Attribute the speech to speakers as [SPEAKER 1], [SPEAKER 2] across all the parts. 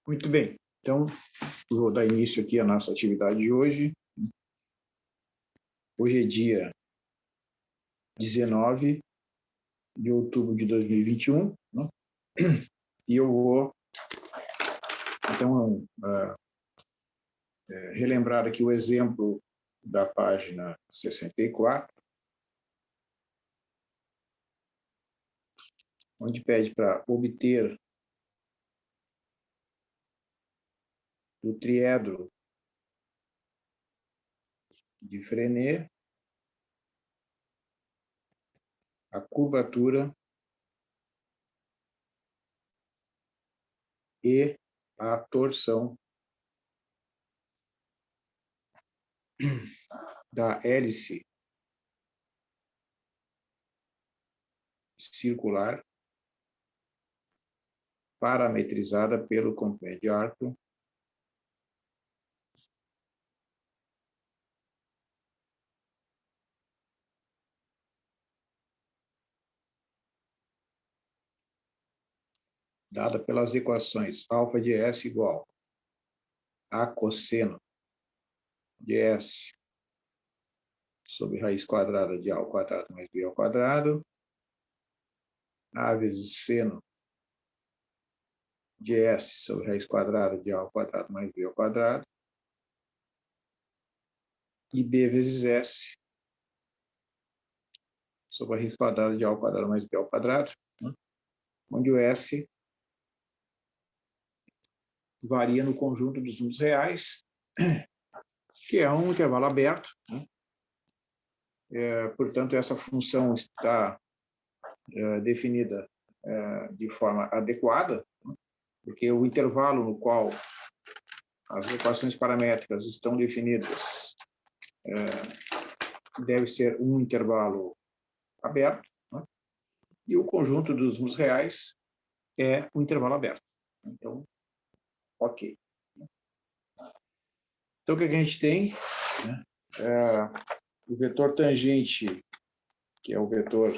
[SPEAKER 1] Muito bem, então vou dar início aqui à nossa atividade de hoje. Hoje é dia 19 de outubro de 2021, né? E eu vou, então, relembrar aqui o exemplo da página 64, onde pede para obter o triedro de Frenet a curvatura e a torção da hélice circular parametrizada pelo compé de arco dada pelas equações alfa de S igual a cosseno de S sobre raiz quadrada de A ao quadrado mais B ao quadrado, A vezes seno de S sobre raiz quadrada de A ao quadrado mais B ao quadrado, e B vezes S sobre a raiz quadrada de A ao quadrado mais B ao quadrado, né? Onde o S varia no conjunto dos números reais, que é um intervalo aberto, né? Portanto, essa função está definida de forma adequada, né? Porque o intervalo no qual as equações paramétricas estão definidas deve ser um intervalo aberto, né? E o conjunto dos números reais é um intervalo aberto. Então, ok. Então, o que a gente tem? Né? O vetor tangente, que é o vetor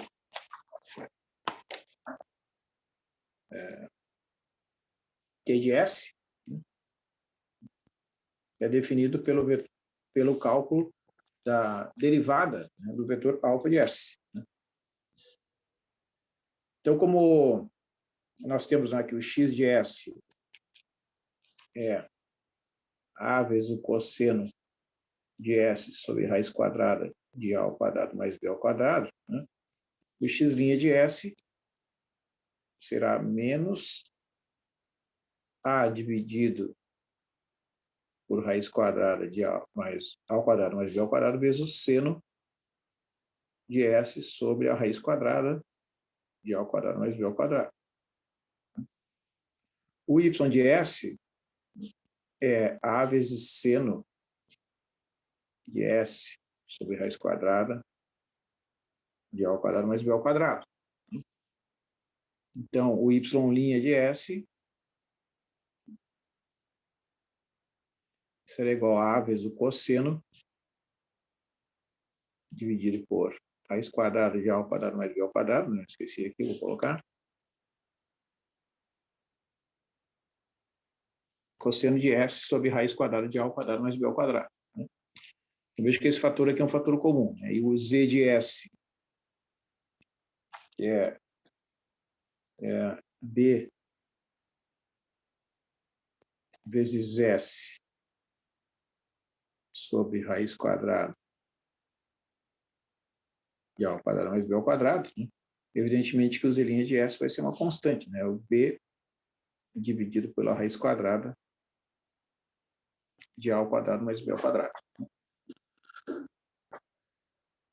[SPEAKER 1] Q de S, né? É definido pelo cálculo da derivada, né, do vetor alfa de S, né? Então, como nós temos aqui o x de S é A vezes o cosseno de S sobre raiz quadrada de A ao quadrado mais B ao quadrado, né? O x' de S será menos A dividido por raiz quadrada de A mais A ao quadrado mais B ao quadrado vezes o seno de S sobre a raiz quadrada de A ao quadrado mais B ao quadrado. O y de S é A vezes seno de S sobre raiz quadrada de A ao quadrado mais B ao quadrado. Então, o y' de S será igual a A vezes o cosseno dividido por raiz quadrada de A ao quadrado mais B ao quadrado, né? Esqueci aqui, vou colocar. Cosseno de S sobre raiz quadrada de A ao quadrado mais B ao quadrado, né? Eu vejo que esse fator aqui é um fator comum, né? E o z de S, que é B vezes S sobre raiz quadrada de A ao quadrado mais B ao quadrado, né? Evidentemente que o z' de S vai ser uma constante, né? O B dividido pela raiz quadrada de A ao quadrado mais B ao quadrado.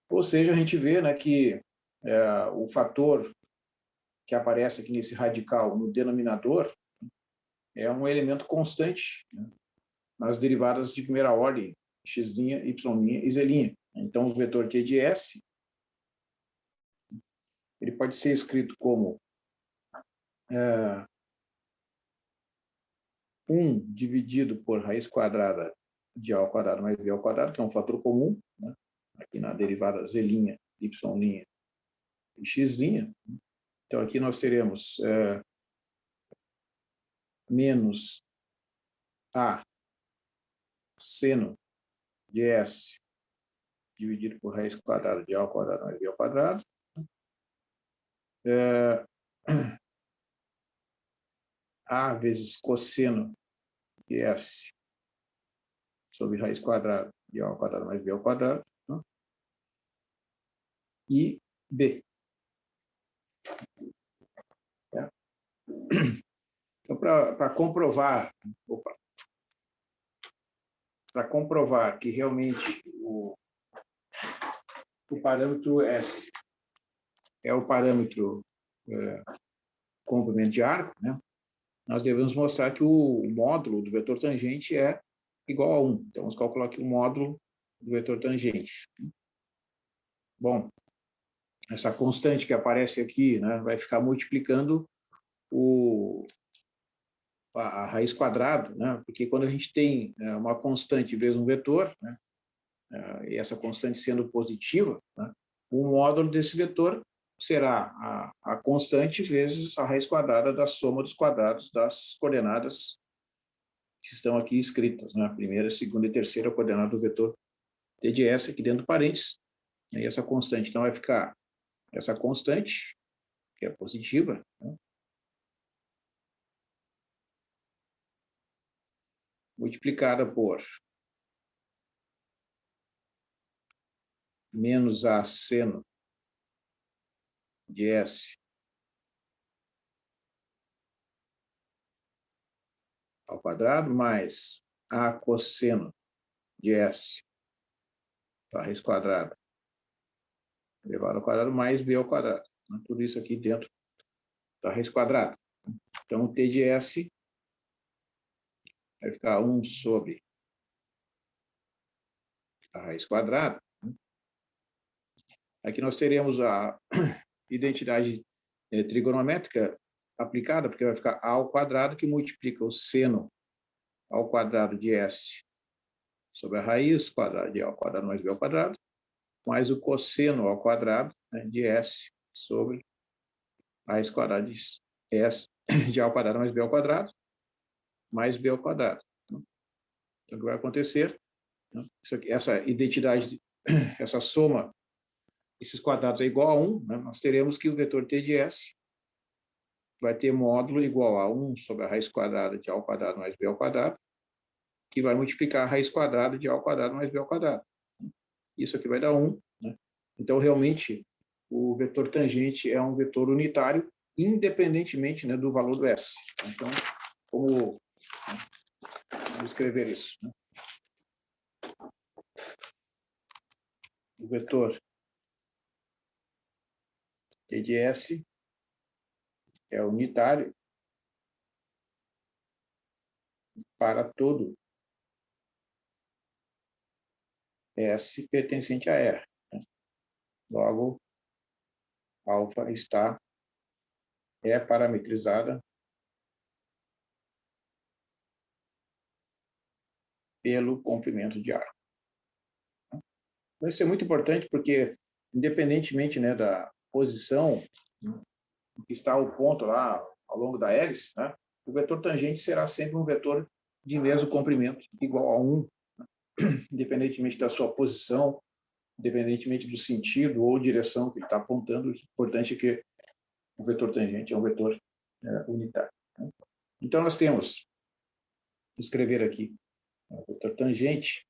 [SPEAKER 1] Ou seja, a gente vê, né, que o fator que aparece aqui nesse radical no denominador é um elemento constante, né, nas derivadas de primeira ordem, x', y' e z'. Então, o vetor Q de S ele pode ser escrito como 1 dividido por raiz quadrada de A ao quadrado mais B ao quadrado, que é um fator comum, né, aqui na derivada z', y' e x'. Então, aqui nós teremos menos A seno de S dividido por raiz quadrada de A ao quadrado mais B ao quadrado. A vezes cosseno de S sobre raiz quadrada de A ao quadrado mais B ao quadrado. Né? E B. Tá? Então, para comprovar, que realmente o parâmetro S é o parâmetro comprimento de arco, né? Nós devemos mostrar que o módulo do vetor tangente é igual a 1. Então, vamos calcular aqui o módulo do vetor tangente. Bom, essa constante que aparece aqui, né, vai ficar multiplicando a raiz quadrada, né, porque quando a gente tem uma constante vezes um vetor, né, e essa constante sendo positiva, né, o módulo desse vetor será a constante vezes a raiz quadrada da soma dos quadrados das coordenadas que estão aqui escritas, né, a primeira, segunda e terceira coordenada do vetor T de S aqui dentro do parênteses, né, e essa constante. Então, vai ficar essa constante, que é positiva, né, multiplicada por menos A seno de S ao quadrado, mais A cosseno de S, a raiz quadrada, elevado ao quadrado, mais B ao quadrado. Tudo isso aqui dentro da raiz quadrada. Então, o T de S vai ficar 1 sobre a raiz quadrada. Aqui nós teremos a identidade trigonométrica aplicada, porque vai ficar A ao quadrado, que multiplica o seno ao quadrado de S sobre a raiz quadrada de A ao quadrado mais B ao quadrado, mais o cosseno ao quadrado, né, de S sobre a raiz quadrada de S de A ao quadrado mais B ao quadrado, mais B ao quadrado. Então, o que vai acontecer? Essa identidade, essa soma, esses quadrados é igual a 1, né? Nós teremos que o vetor T de S vai ter módulo igual a 1 sobre a raiz quadrada de A ao quadrado mais B ao quadrado, que vai multiplicar a raiz quadrada de A ao quadrado mais B ao quadrado. Isso aqui vai dar 1. Né? Então, realmente, o vetor tangente é um vetor unitário, independentemente, né, do valor do S. Então, vamos escrever isso. Né? O vetor T de S é unitário para todo S pertencente a R. Né? Logo, alfa é parametrizada pelo comprimento de arco. Vai ser muito importante porque, independentemente, né, da posição que está o ponto lá ao longo da hélice, né, o vetor tangente será sempre um vetor de mesmo comprimento, igual a 1, independentemente da sua posição, independentemente do sentido ou direção que ele está apontando. O importante é que o vetor tangente é um vetor unitário. Né? Então, nós temos, vou escrever aqui, o vetor tangente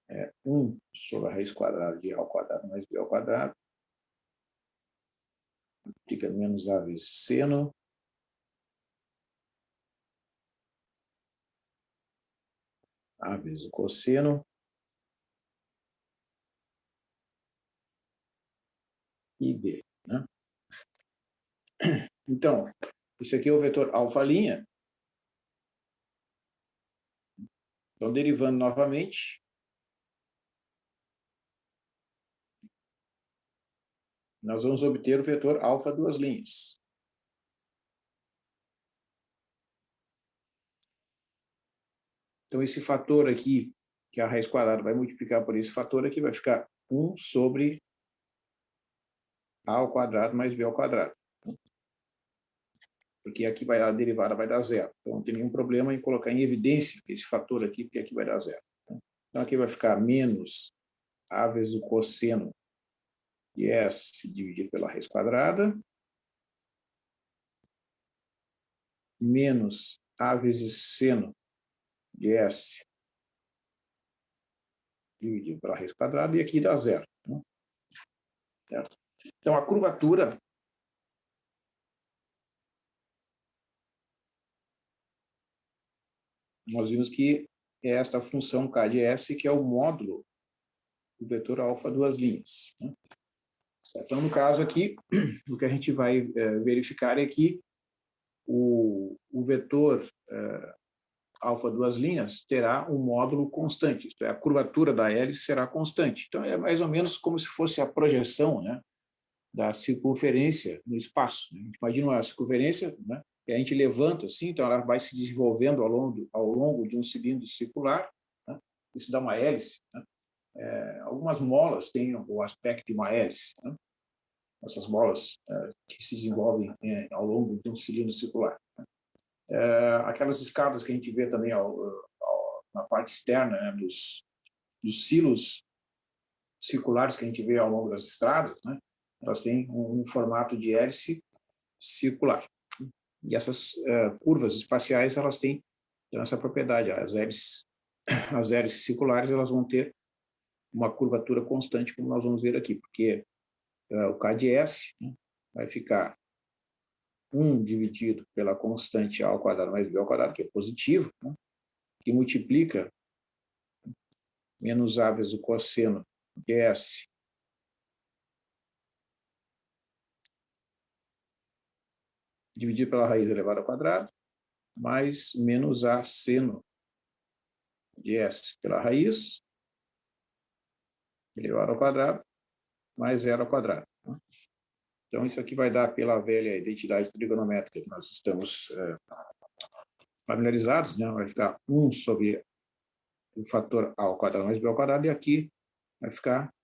[SPEAKER 1] é 1 sobre a raiz quadrada de A ao quadrado mais B ao quadrado, fica menos A vezes seno, A vezes o cosseno, e B. Né? Então, esse aqui é o vetor alfa'. Então, derivando novamente, nós vamos obter o vetor alfa duas linhas. Então, esse fator aqui, que é a raiz quadrada, vai multiplicar por esse fator aqui, vai ficar 1 sobre A ao quadrado mais B ao quadrado. porque aqui a derivada vai dar zero. Então, não tem nenhum problema em colocar em evidência esse fator aqui, porque aqui vai dar zero. Então, aqui vai ficar menos a vezes o cosseno de S dividido pela raiz quadrada, menos a vezes seno de S dividido pela raiz quadrada, e aqui dá zero. Certo? Então, a curvatura nós vimos que é esta função k de S, que é o módulo do vetor alfa duas linhas. Certo? Então, no caso aqui, o que a gente vai verificar é que o vetor alfa duas linhas terá um módulo constante, isto é, a curvatura da hélice será constante. Então, é mais ou menos como se fosse a projeção, né, da circunferência no espaço. A gente imagina uma circunferência, né, que a gente levanta assim, então ela vai se desenvolvendo ao longo de um cilindro circular, né, isso dá uma hélice. Né, algumas molas têm o aspecto de uma hélice, né, essas molas que se desenvolvem ao longo de um cilindro circular. Aquelas escadas que a gente vê também na parte externa, né, dos silos circulares que a gente vê ao longo das estradas, né, elas têm um formato de hélice circular. E essas curvas espaciais, elas têm essa propriedade. As hélices circulares, elas vão ter uma curvatura constante, como nós vamos ver aqui, porque o K de S, né, vai ficar 1 dividido pela constante A ao quadrado mais B ao quadrado, que é positivo, né, que multiplica menos A vezes o cosseno de S dividido pela raiz elevada ao quadrado, mais menos A seno de S pela raiz elevado ao quadrado, mais zero ao quadrado. Então, isso aqui vai dar pela velha identidade trigonométrica que nós estamos familiarizados, né? Vai ficar 1 sobre o fator A ao quadrado mais B ao quadrado, e aqui vai ficar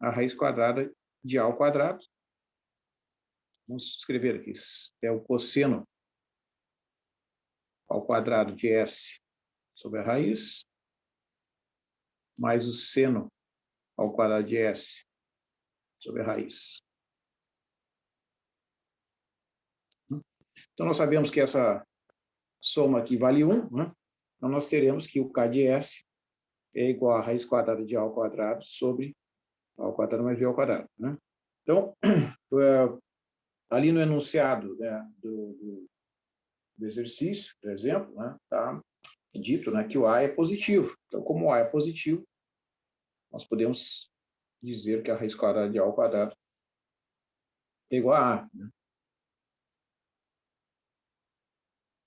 [SPEAKER 1] a raiz quadrada de A ao quadrado. Vamos escrever aqui, é o cosseno ao quadrado de S sobre a raiz, mais o seno ao quadrado de S sobre a raiz. Então, nós sabemos que essa soma aqui vale 1, né? Então, nós teremos que o K de S é igual a raiz quadrada de A ao quadrado sobre A ao quadrado mais B ao quadrado. Né? Então, ali no enunciado, né, do exercício, por exemplo, está dito, né, que o A é positivo. Então, como o A é positivo, nós podemos dizer que a raiz quadrada de A ao quadrado é igual a A. Né?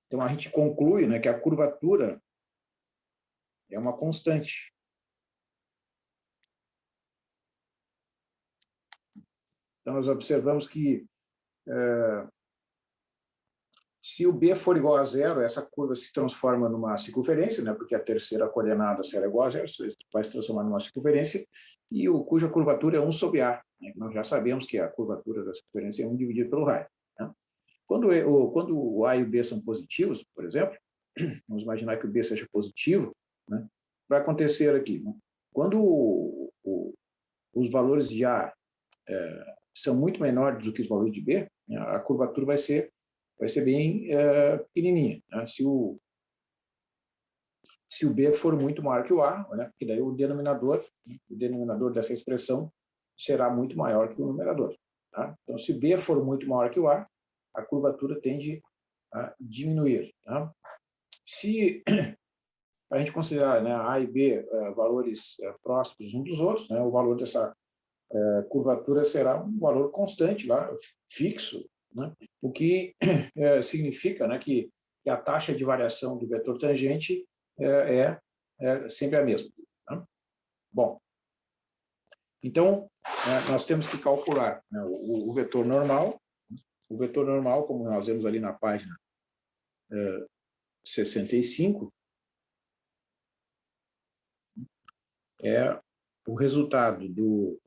[SPEAKER 1] Então, a gente conclui, né, que a curvatura é uma constante. Então, nós observamos que se o B for igual a zero, essa curva se transforma numa circunferência, né, porque a terceira coordenada, se ela é igual a zero, vai se transformar numa circunferência, e cuja curvatura é 1 sobre A. Né? Nós já sabemos que a curvatura da circunferência é 1 dividido pelo raio. Né? Quando o A e o B são positivos, por exemplo, vamos imaginar que o B seja positivo, né, vai acontecer aqui. Né? Quando os valores de A são muito menores do que os valores de B, né, a curvatura vai ser bem pequenininha. Né? Se o B for muito maior que o A, né, porque daí o denominador dessa expressão será muito maior que o numerador. Tá? Então, se B for muito maior que o A curvatura tende a diminuir. Tá? Se a gente considerar, né, A e B valores próximos uns dos outros, né, o valor dessa curvatura será um valor constante, lá, fixo, né, o que significa, né, que a taxa de variação do vetor tangente é sempre a mesma. Né? Bom, então, nós temos que calcular, né, o vetor normal. O vetor normal, como nós vemos ali na página 65, é o resultado do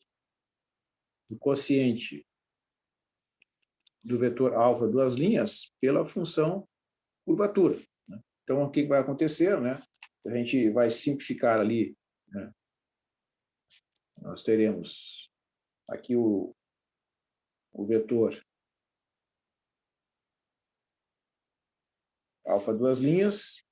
[SPEAKER 1] quociente do vetor alfa duas linhas pela função curvatura. Né? Então, o que vai acontecer? Né? A gente vai simplificar ali, né? Nós teremos aqui o vetor alfa duas linhas,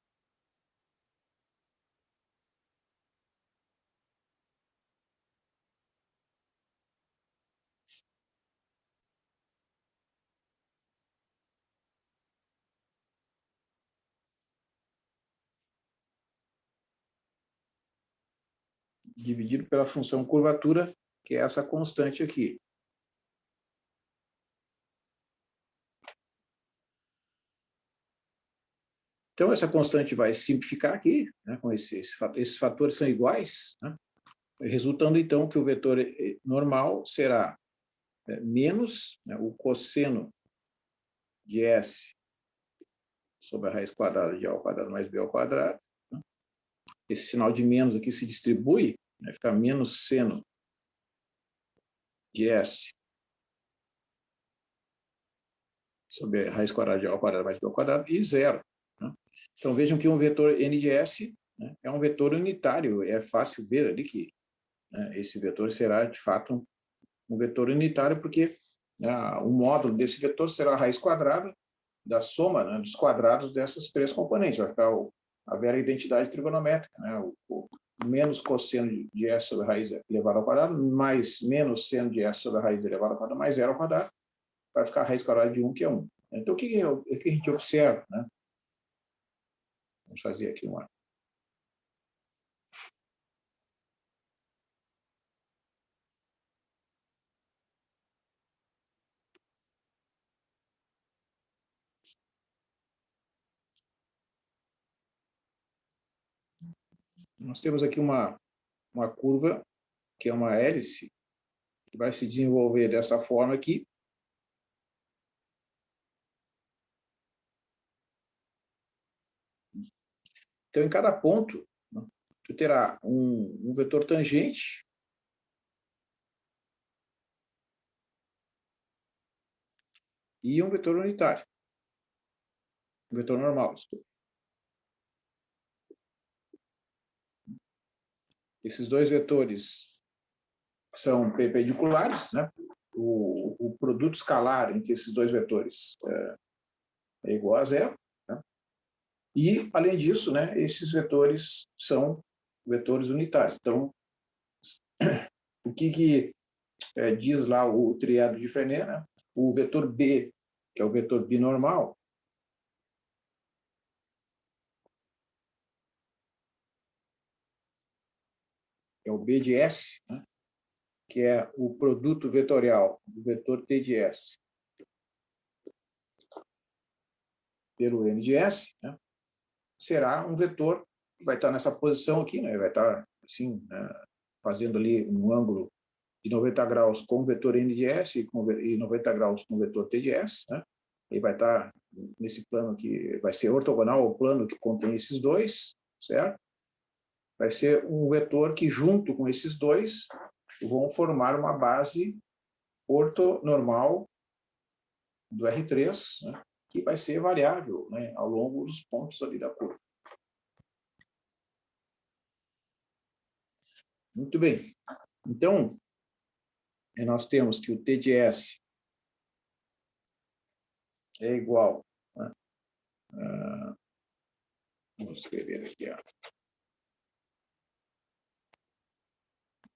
[SPEAKER 1] dividido pela função curvatura, que é essa constante aqui. Então, essa constante vai simplificar aqui, né, com esses fatores são iguais, né, resultando, então, que o vetor normal será menos, né, o cosseno de S sobre a raiz quadrada de A ao quadrado mais B ao quadrado. Né. Esse sinal de menos aqui se distribui, né, fica menos seno de S sobre a raiz quadrada de A ao quadrado mais B ao quadrado e zero. Né. Então, vejam que um vetor n de S, né, é um vetor unitário, é fácil ver ali que, né, esse vetor será, de fato, um vetor unitário, porque, né, o módulo desse vetor será a raiz quadrada da soma, né, dos quadrados dessas três componentes. Vai ficar a vera identidade trigonométrica, né, o menos cosseno de S sobre a raiz elevado ao quadrado, mais menos seno de S sobre a raiz elevado ao quadrado, mais zero ao quadrado, vai ficar a raiz quadrada de 1, que é 1. Então, o que a gente observa? Né? Vamos fazer aqui uma... Nós temos aqui uma curva, que é uma hélice, que vai se desenvolver dessa forma aqui. Então, em cada ponto, né, tu terá um vetor tangente e um vetor unitário, um vetor normal. Esses dois vetores são perpendiculares, né? O produto escalar entre esses dois vetores é igual a zero. Né? E, além disso, né, esses vetores são vetores unitários. Então, o que diz lá o triado de Frenet? Né? O vetor B, que é o vetor binormal, é o B de S, né? Que é o produto vetorial do vetor T de S pelo N de S, né? Será um vetor que vai estar nessa posição aqui, né? Vai estar assim, né? Fazendo ali um ângulo de 90 graus com o vetor N de S e 90 graus com o vetor T de S, né? E vai estar nesse plano que vai ser ortogonal ao plano que contém esses dois, certo? Vai ser um vetor que, junto com esses dois, vão formar uma base ortonormal do R3, né, que vai ser variável, né, ao longo dos pontos ali da curva. Muito bem. Então, nós temos que o T de S é igual, né, vamos escrever aqui, ó,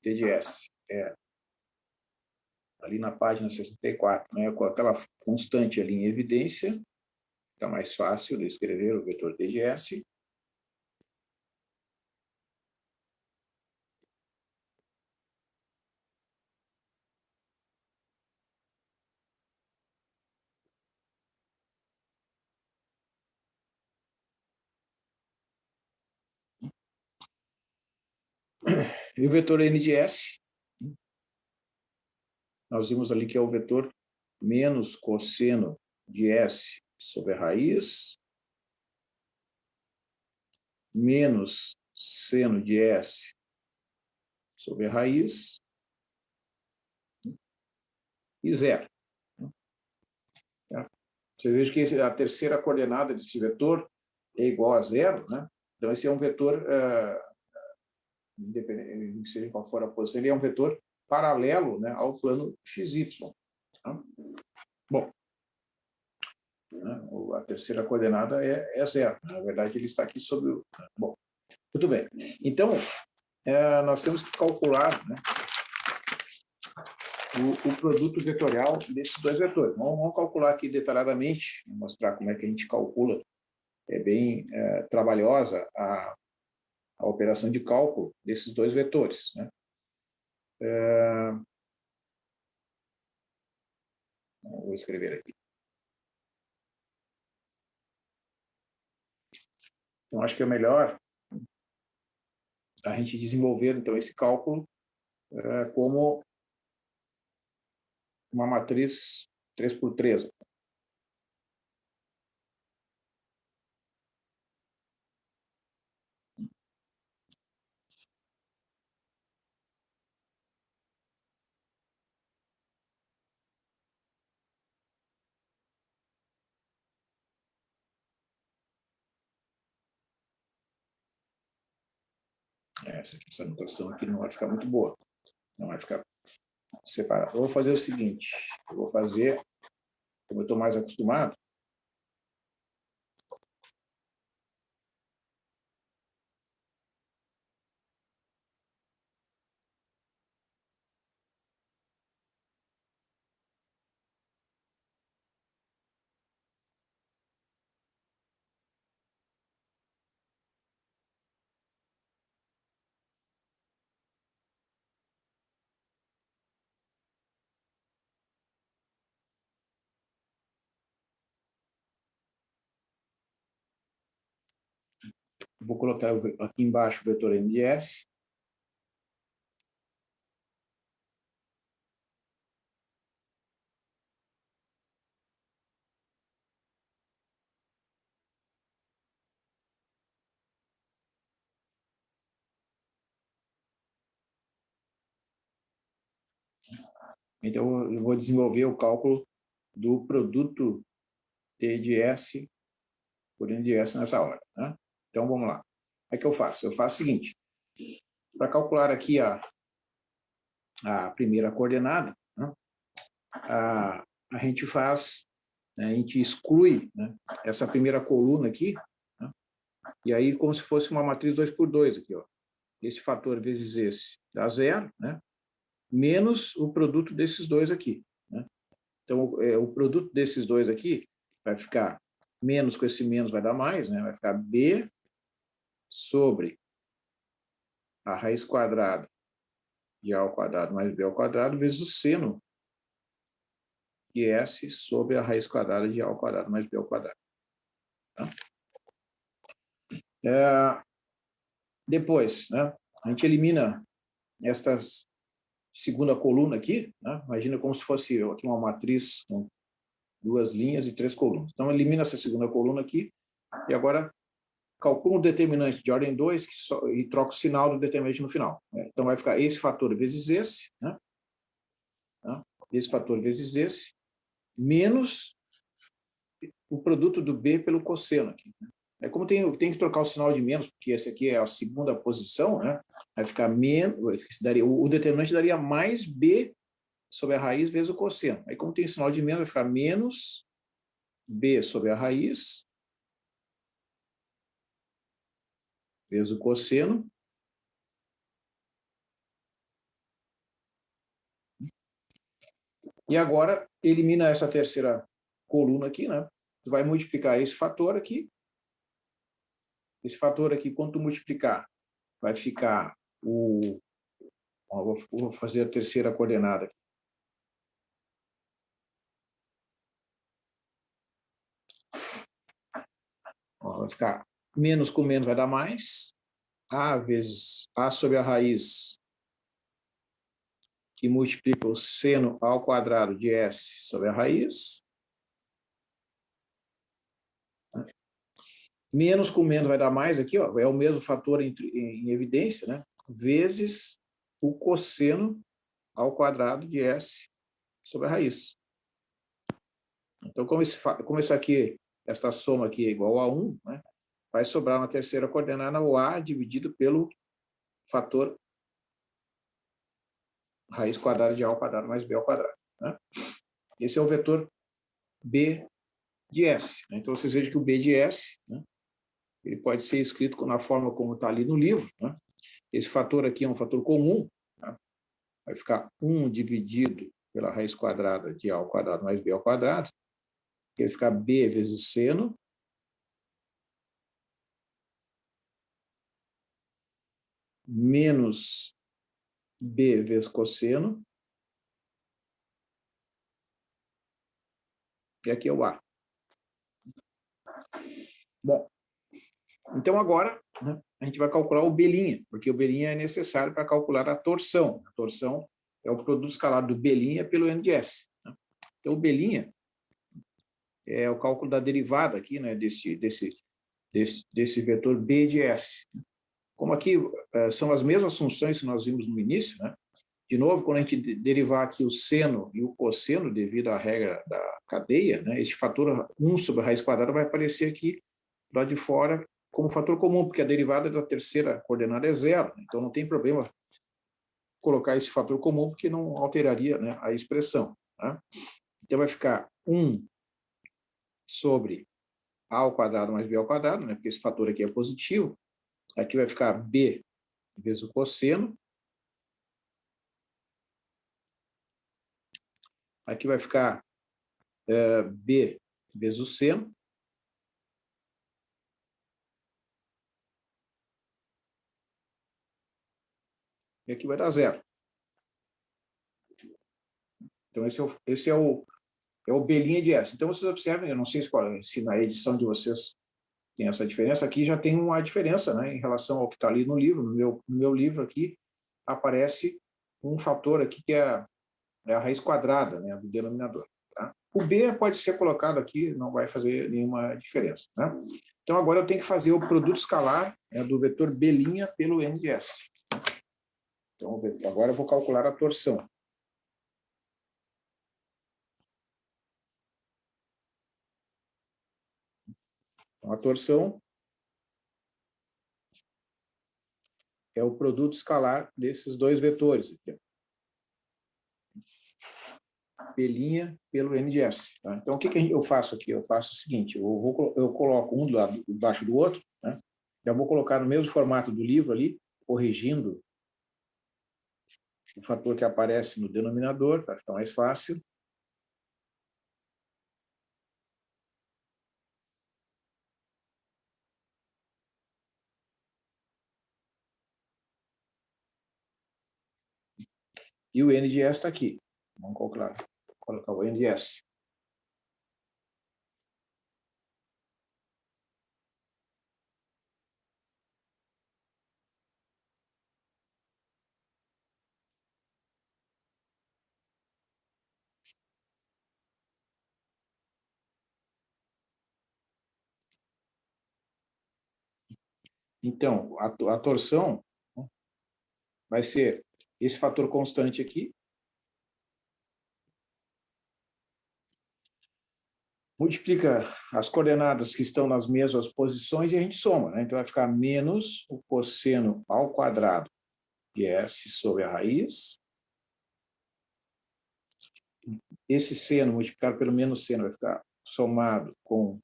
[SPEAKER 1] T de S é ali na página 64, né, com aquela constante ali em evidência, fica mais fácil de escrever o vetor T de S. E o vetor N de S, nós vimos ali que é o vetor menos cosseno de S sobre a raiz, menos seno de S sobre a raiz, e zero. Você veja que a terceira coordenada desse vetor é igual a zero, né? Então, esse é um vetor, independente, seja qual for a posição, ele é um vetor paralelo, né, ao plano XY. Tá? Bom, né, a terceira coordenada é zero. Na verdade, ele está aqui sobre o... Bom, muito bem. Então, nós temos que calcular, né, o produto vetorial desses dois vetores. Vamos calcular aqui detalhadamente, mostrar como é que a gente calcula. É bem trabalhosa a operação de cálculo desses dois vetores, né? Vou escrever aqui. Então, acho que é melhor a gente desenvolver, então, esse cálculo como uma matriz 3x3. Essa notação aqui não vai ficar muito boa. Não vai ficar separado. Eu vou fazer o seguinte, eu vou fazer, como eu estou mais acostumado, vou colocar aqui embaixo o vetor n de S. Então, eu vou desenvolver o cálculo do produto T de S por N de S nessa hora, né? Então, vamos lá. O que eu faço? Eu faço o seguinte, para calcular aqui a primeira coordenada, né, a gente faz, né, a gente exclui, né, essa primeira coluna aqui, né, e aí como se fosse uma matriz 2x2 aqui, ó. Esse fator vezes esse dá zero, né, menos o produto desses dois aqui, né? Então, o produto desses dois aqui vai ficar menos com esse menos vai dar mais, né? Vai ficar B sobre a raiz quadrada de A ao quadrado mais B ao quadrado vezes o seno de S sobre a raiz quadrada de A ao quadrado mais B ao quadrado. Tá? Depois, né, a gente elimina esta segunda coluna aqui, né? Imagina como se fosse aqui uma matriz com duas linhas e três colunas. Então, elimina essa segunda coluna aqui e agora calcula um determinante de ordem 2 e troca o sinal do determinante no final. Né? Então, vai ficar esse fator vezes esse, né? Esse fator vezes esse, menos o produto do B pelo cosseno aqui. Né? Como tem que trocar o sinal de menos, porque esse aqui é a segunda posição, né? Vai ficar menos, o determinante daria mais B sobre a raiz vezes o cosseno. Aí, como tem sinal de menos, vai ficar menos B sobre a raiz vezes o cosseno. E agora, elimina essa terceira coluna aqui, né? Tu vai multiplicar esse fator aqui. Esse fator aqui, quando tu multiplicar, vai ficar o... Ó, vou fazer a terceira coordenada aqui. Ó, vai ficar menos com menos vai dar mais. A vezes A sobre a raiz, que multiplica o seno ao quadrado de S sobre a raiz. Menos com menos vai dar mais aqui, ó, é o mesmo fator em evidência, né? Vezes o cosseno ao quadrado de S sobre a raiz. Então, como isso aqui, esta soma aqui é igual a 1, né, vai sobrar na terceira coordenada o A dividido pelo fator raiz quadrada de A ao quadrado mais B ao quadrado. Né? Esse é o vetor B de S. Né? Então, vocês vejam que o B de S, né, ele pode ser escrito na forma como está ali no livro. Né? Esse fator aqui é um fator comum. Tá? Vai ficar 1 dividido pela raiz quadrada de A ao quadrado mais B ao quadrado, que vai ficar B vezes seno, menos B vezes cosseno, e aqui é o A. Bom, então agora, né, a gente vai calcular o B', porque o B' é necessário para calcular a torção. A torção é o produto escalar do B' pelo N de S. Né? Então o B' é o cálculo da derivada aqui, né, desse vetor B de S. Como aqui são as mesmas funções que nós vimos no início, né? De novo, quando a gente derivar aqui o seno e o cosseno, devido à regra da cadeia, né, este fator 1 sobre a raiz quadrada vai aparecer aqui do lado de fora como fator comum, porque a derivada da terceira coordenada é zero. Então, não tem problema colocar esse fator comum, porque não alteraria, né, a expressão. Tá? Então, vai ficar 1 sobre A ao quadrado mais B ao quadrado, né, porque esse fator aqui é positivo. Aqui vai ficar B vezes o cosseno. Aqui vai ficar B vezes o seno. E aqui vai dar zero. Então, esse é o B' de S. Então, vocês observem, eu não sei se na edição de vocês tem essa diferença, aqui já tem uma diferença, né, em relação ao que está ali no livro. No meu livro aqui, aparece um fator aqui que é a raiz quadrada, né, do denominador. Tá? O B pode ser colocado aqui, não vai fazer nenhuma diferença. Né? Então, agora eu tenho que fazer o produto escalar, né, do vetor B' pelo N de S. Então, agora eu vou calcular a torção. Então, a torção é o produto escalar desses dois vetores aqui. P' pelo N de S. Tá? Então, o que eu faço aqui? Eu faço o seguinte, eu coloco um do lado embaixo do outro, né? Já vou colocar no mesmo formato do livro ali, corrigindo o fator que aparece no denominador, para ficar mais fácil. E o N de S está aqui. Vamos colocar o N de S. Então, a torção, né, vai ser esse fator constante aqui, multiplica as coordenadas que estão nas mesmas posições e a gente soma. Né? Então, vai ficar menos o cosseno ao quadrado de S sobre a raiz. Esse seno multiplicado pelo menos seno vai ficar somado com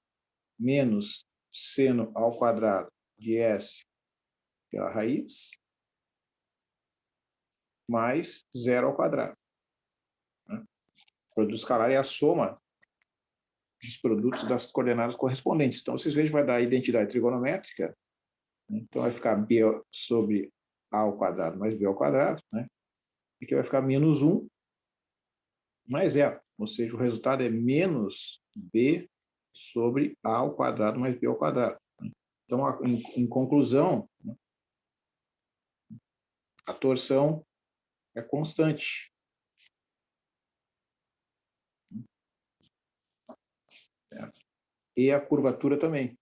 [SPEAKER 1] menos seno ao quadrado de S pela raiz, mais zero ao quadrado. Né? O produto escalar é a soma dos produtos das coordenadas correspondentes. Então, vocês vejam que vai dar a identidade trigonométrica. Né? Então, vai ficar B sobre A ao quadrado mais B ao quadrado. Né? E aqui vai ficar menos 1 mais zero. Ou seja, o resultado é menos B sobre A ao quadrado mais B ao quadrado. Então, em conclusão, a torção é constante. Certo? E a curvatura também.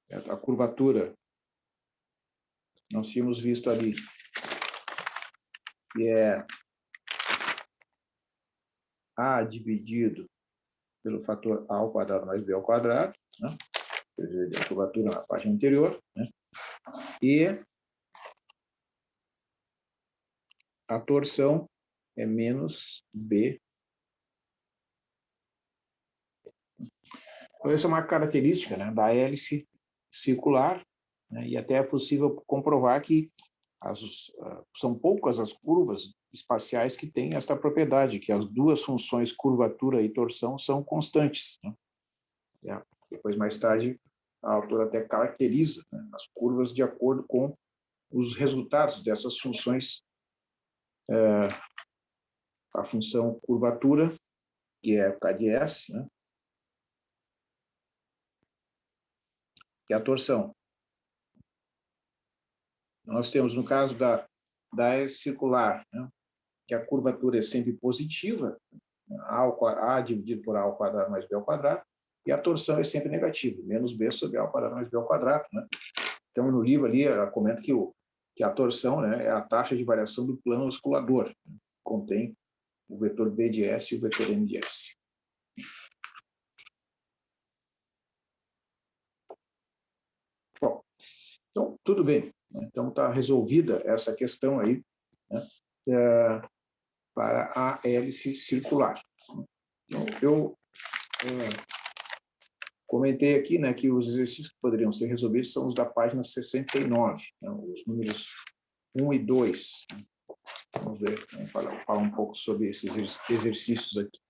[SPEAKER 1] Certo? A curvatura, nós tínhamos visto ali que é A dividido pelo fator A ao quadrado mais B ao quadrado, né? Quer dizer, a curvatura na página anterior, né? E a torção é menos B. Então, essa é uma característica, né, da hélice circular, né? E até é possível comprovar que são poucas as curvas espaciais que têm esta propriedade, que as duas funções curvatura e torção são constantes, né? Depois, mais tarde, a autora até caracteriza, né, as curvas de acordo com os resultados dessas funções, a função curvatura, que é K de S, né, e a torção. Nós temos, no caso da hélice circular, né, que a curvatura é sempre positiva, A dividido por A ao quadrado mais B ao quadrado, e a torção é sempre negativa, menos B sobre A ao quadrado mais B ao quadrado, né? Então, no livro ali, ela comenta que a torção, né, é a taxa de variação do plano oscilador, né, contém o vetor B de S e o vetor M de S. Bom, então, tudo bem. Então, está resolvida essa questão aí, né, para a hélice circular. Então, eu comentei aqui, né, que os exercícios que poderiam ser resolvidos são os da página 69, né, os números 1 e 2. Vamos ver, vamos falar um pouco sobre esses exercícios aqui.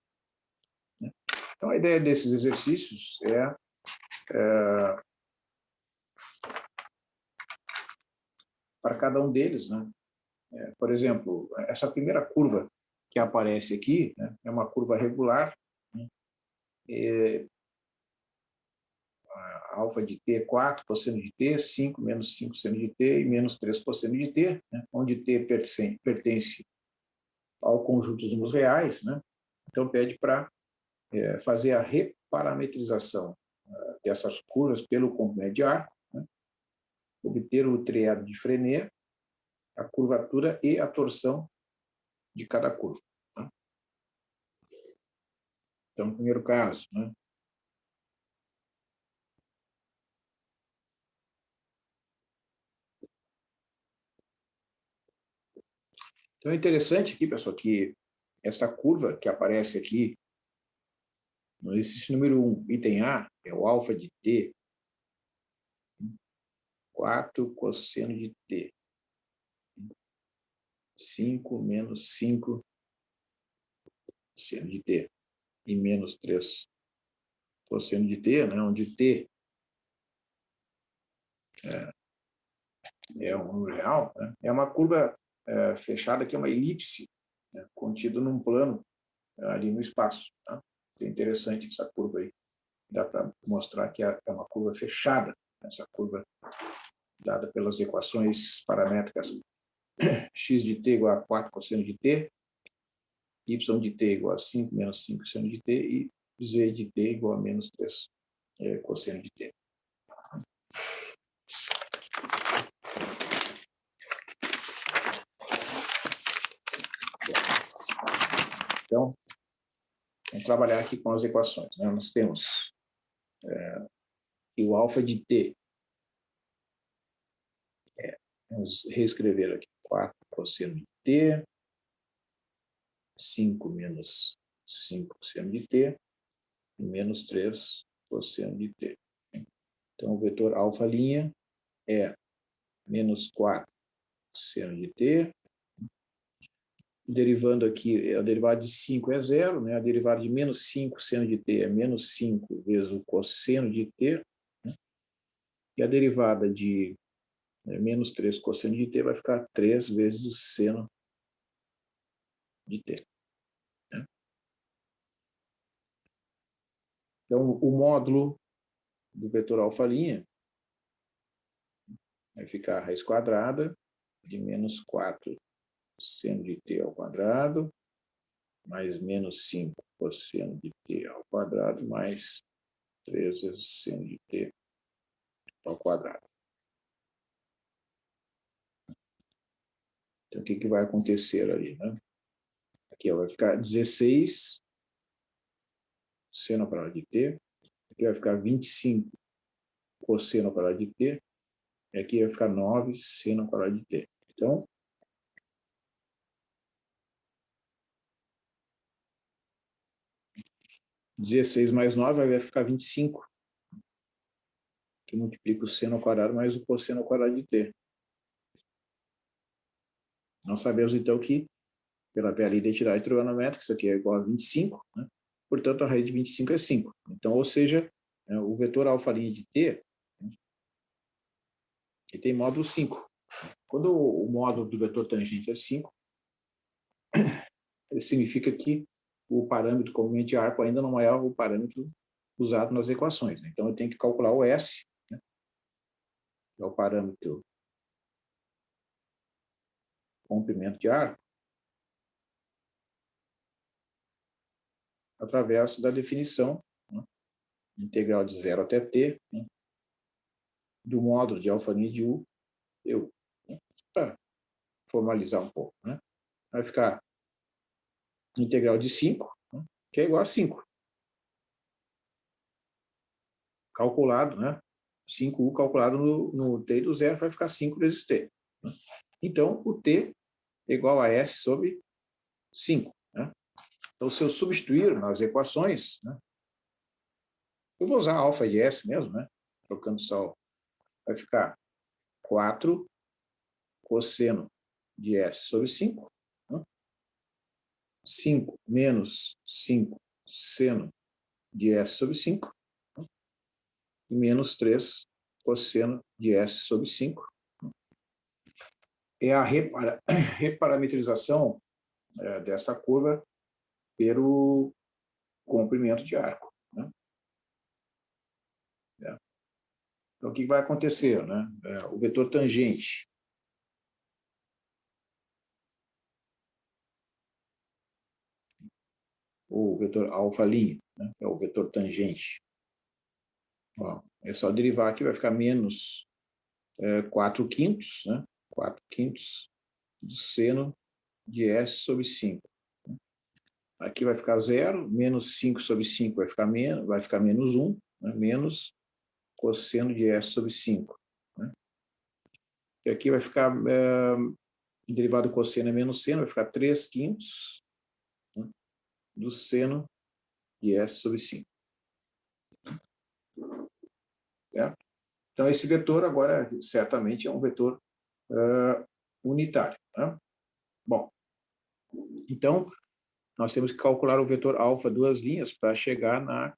[SPEAKER 1] Então, a ideia desses exercícios para cada um deles, né? Por exemplo, essa primeira curva que aparece aqui, né, é uma curva regular, né? Alfa de t é 4, cosseno de t, 5 menos 5 seno de t e menos 3 cosseno de t, né, onde t pertence ao conjunto dos números reais, né? Então, pede para fazer a reparametrização dessas curvas pelo comprimento de arco, né, obter o triado de Frenet, a curvatura e a torção de cada curva, né? Então, no primeiro caso, né, então é interessante aqui, pessoal, que essa curva que aparece aqui no exercício número 1, item A, é o alfa de t, 4 cosseno de t, 5 menos 5 cosseno de t e menos 3 cosseno de t, né, onde t é um número real, né, é uma curva fechada que é uma elipse, né, contida num plano ali no espaço. Tá? É interessante essa curva aí. Dá para mostrar que é uma curva fechada, essa curva dada pelas equações paramétricas x de t igual a 4 cosseno de t, y de t igual a 5 menos 5 seno de t e z de t igual a menos 3 cosseno de t. Então, vamos trabalhar aqui com as equações, né? Nós temos que o alfa de t, vamos reescrever aqui, 4 cosseno de t, 5 menos 5 cosseno de t, e menos 3 cosseno de t. Então, o vetor alfa' é menos 4 cosseno de t. Derivando aqui, a derivada de 5 é zero, né? A derivada de menos 5 seno de t é menos 5 vezes o cosseno de t, né? E a derivada de menos 3 cosseno de t vai ficar 3 vezes o seno de t, né? Então, o módulo do vetor alfa' vai ficar a raiz quadrada de menos 4 seno de t ao quadrado, mais menos 5 cosseno de t ao quadrado, mais 3 vezes seno de t ao quadrado. Então, o que vai acontecer ali, né? Aqui vai ficar 16 seno ao quadrado de t. Aqui vai ficar 25 cosseno ao quadrado de t. E aqui vai ficar 9 seno ao quadrado de t. Então, (16 mais 9) vai ficar 25. Que multiplica o seno ao quadrado mais o cosseno ao quadrado de t. Nós sabemos, então, que, pela velha identidade trigonométrica, isso aqui é igual a 25, né? Portanto, a raiz de 25 é 5. Então, ou seja, o vetor alfa' de t, né, que tem módulo 5. Quando o módulo do vetor tangente é 5, significa que o parâmetro comprimento de arco ainda não é o parâmetro usado nas equações, né? Então, eu tenho que calcular o S, né, que é o parâmetro comprimento de arco, através da definição, né, integral de 0 até t, né, do módulo de alfa' de u, né, para formalizar um pouco, né? Vai ficar integral de 5, né, que é igual a 5. Calculado, né? 5u calculado no t do zero vai ficar 5 vezes t. Né? Então, o t é igual a S sobre 5. Né? Então, se eu substituir nas equações, né, eu vou usar alfa de S mesmo, né? Trocando só, vai ficar 4 cosseno de S sobre 5. Né? 5 menos 5 seno de S sobre 5. Né? E menos 3 cosseno de S sobre 5. É a reparametrização desta curva pelo comprimento de arco. Né? Então, o que vai acontecer? Né? O vetor tangente o vetor alfa', né? É o vetor tangente. Ó, é só derivar aqui, vai ficar menos 4 quintos, né? 4 quintos do seno de S sobre 5. Aqui vai ficar 0, menos 5 sobre 5 vai ficar menos 1, né? Menos cosseno de S sobre 5. Né? E aqui vai ficar, derivado do cosseno é menos seno, vai ficar 3 quintos, né, do seno de S sobre 5. Certo? Então, esse vetor agora, certamente, é um vetor unitário. Né? Bom, então, nós temos que calcular o vetor alfa duas linhas para chegar na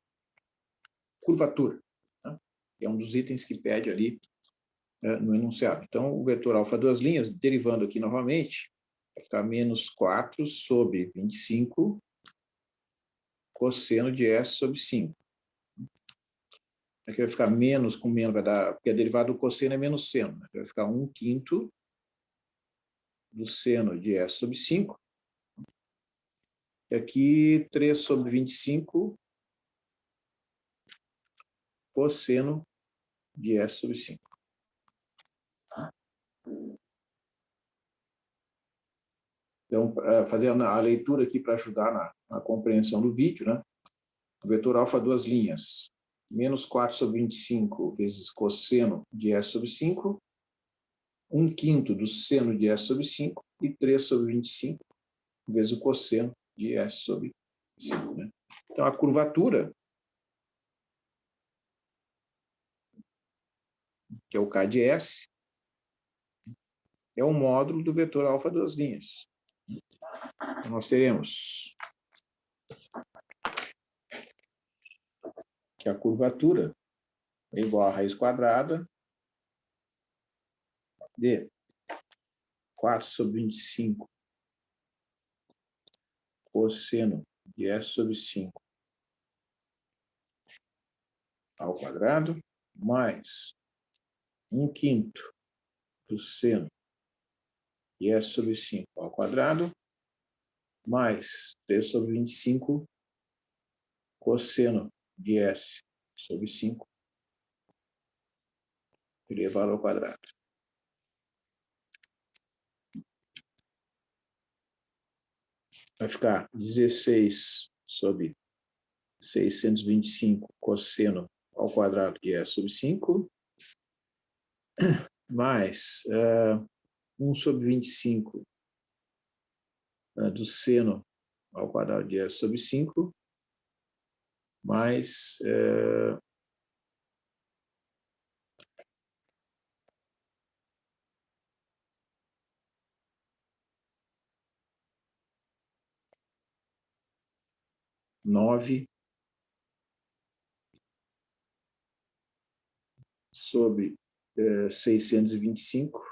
[SPEAKER 1] curvatura, né? Que é um dos itens que pede ali no enunciado. Então, o vetor alfa duas linhas, derivando aqui novamente, vai ficar menos 4 sobre 25 cosseno de S sobre 5. Aqui vai ficar menos com menos, vai dar, porque a derivada do cosseno é menos seno, né? Vai ficar 1 quinto do seno de S sobre 5. E aqui 3 sobre 25 cosseno de S sobre 5. Então, fazendo a leitura aqui para ajudar na compreensão do vídeo, né? O vetor alfa duas linhas, menos 4 sobre 25 vezes cosseno de S sobre 5, 1 quinto do seno de S sobre 5 e 3 sobre 25 vezes o cosseno de S sobre 5. Né? Então, a curvatura, que é o K de S, é um módulo do vetor alfa duas linhas. Então, nós teremos que a curvatura é igual a raiz quadrada de 4 sobre 25 cosseno de S sobre 5 ao quadrado, mais 1 quinto do seno de S sobre 5 ao quadrado, mais 3 sobre 25 cosseno de S sobre 5 elevado ao quadrado. vai ficar 16 sobre 625 cosseno ao quadrado de S sobre 5, mais 1 sobre 25 do seno ao quadrado de S sobre 5, mais 9 sobre 625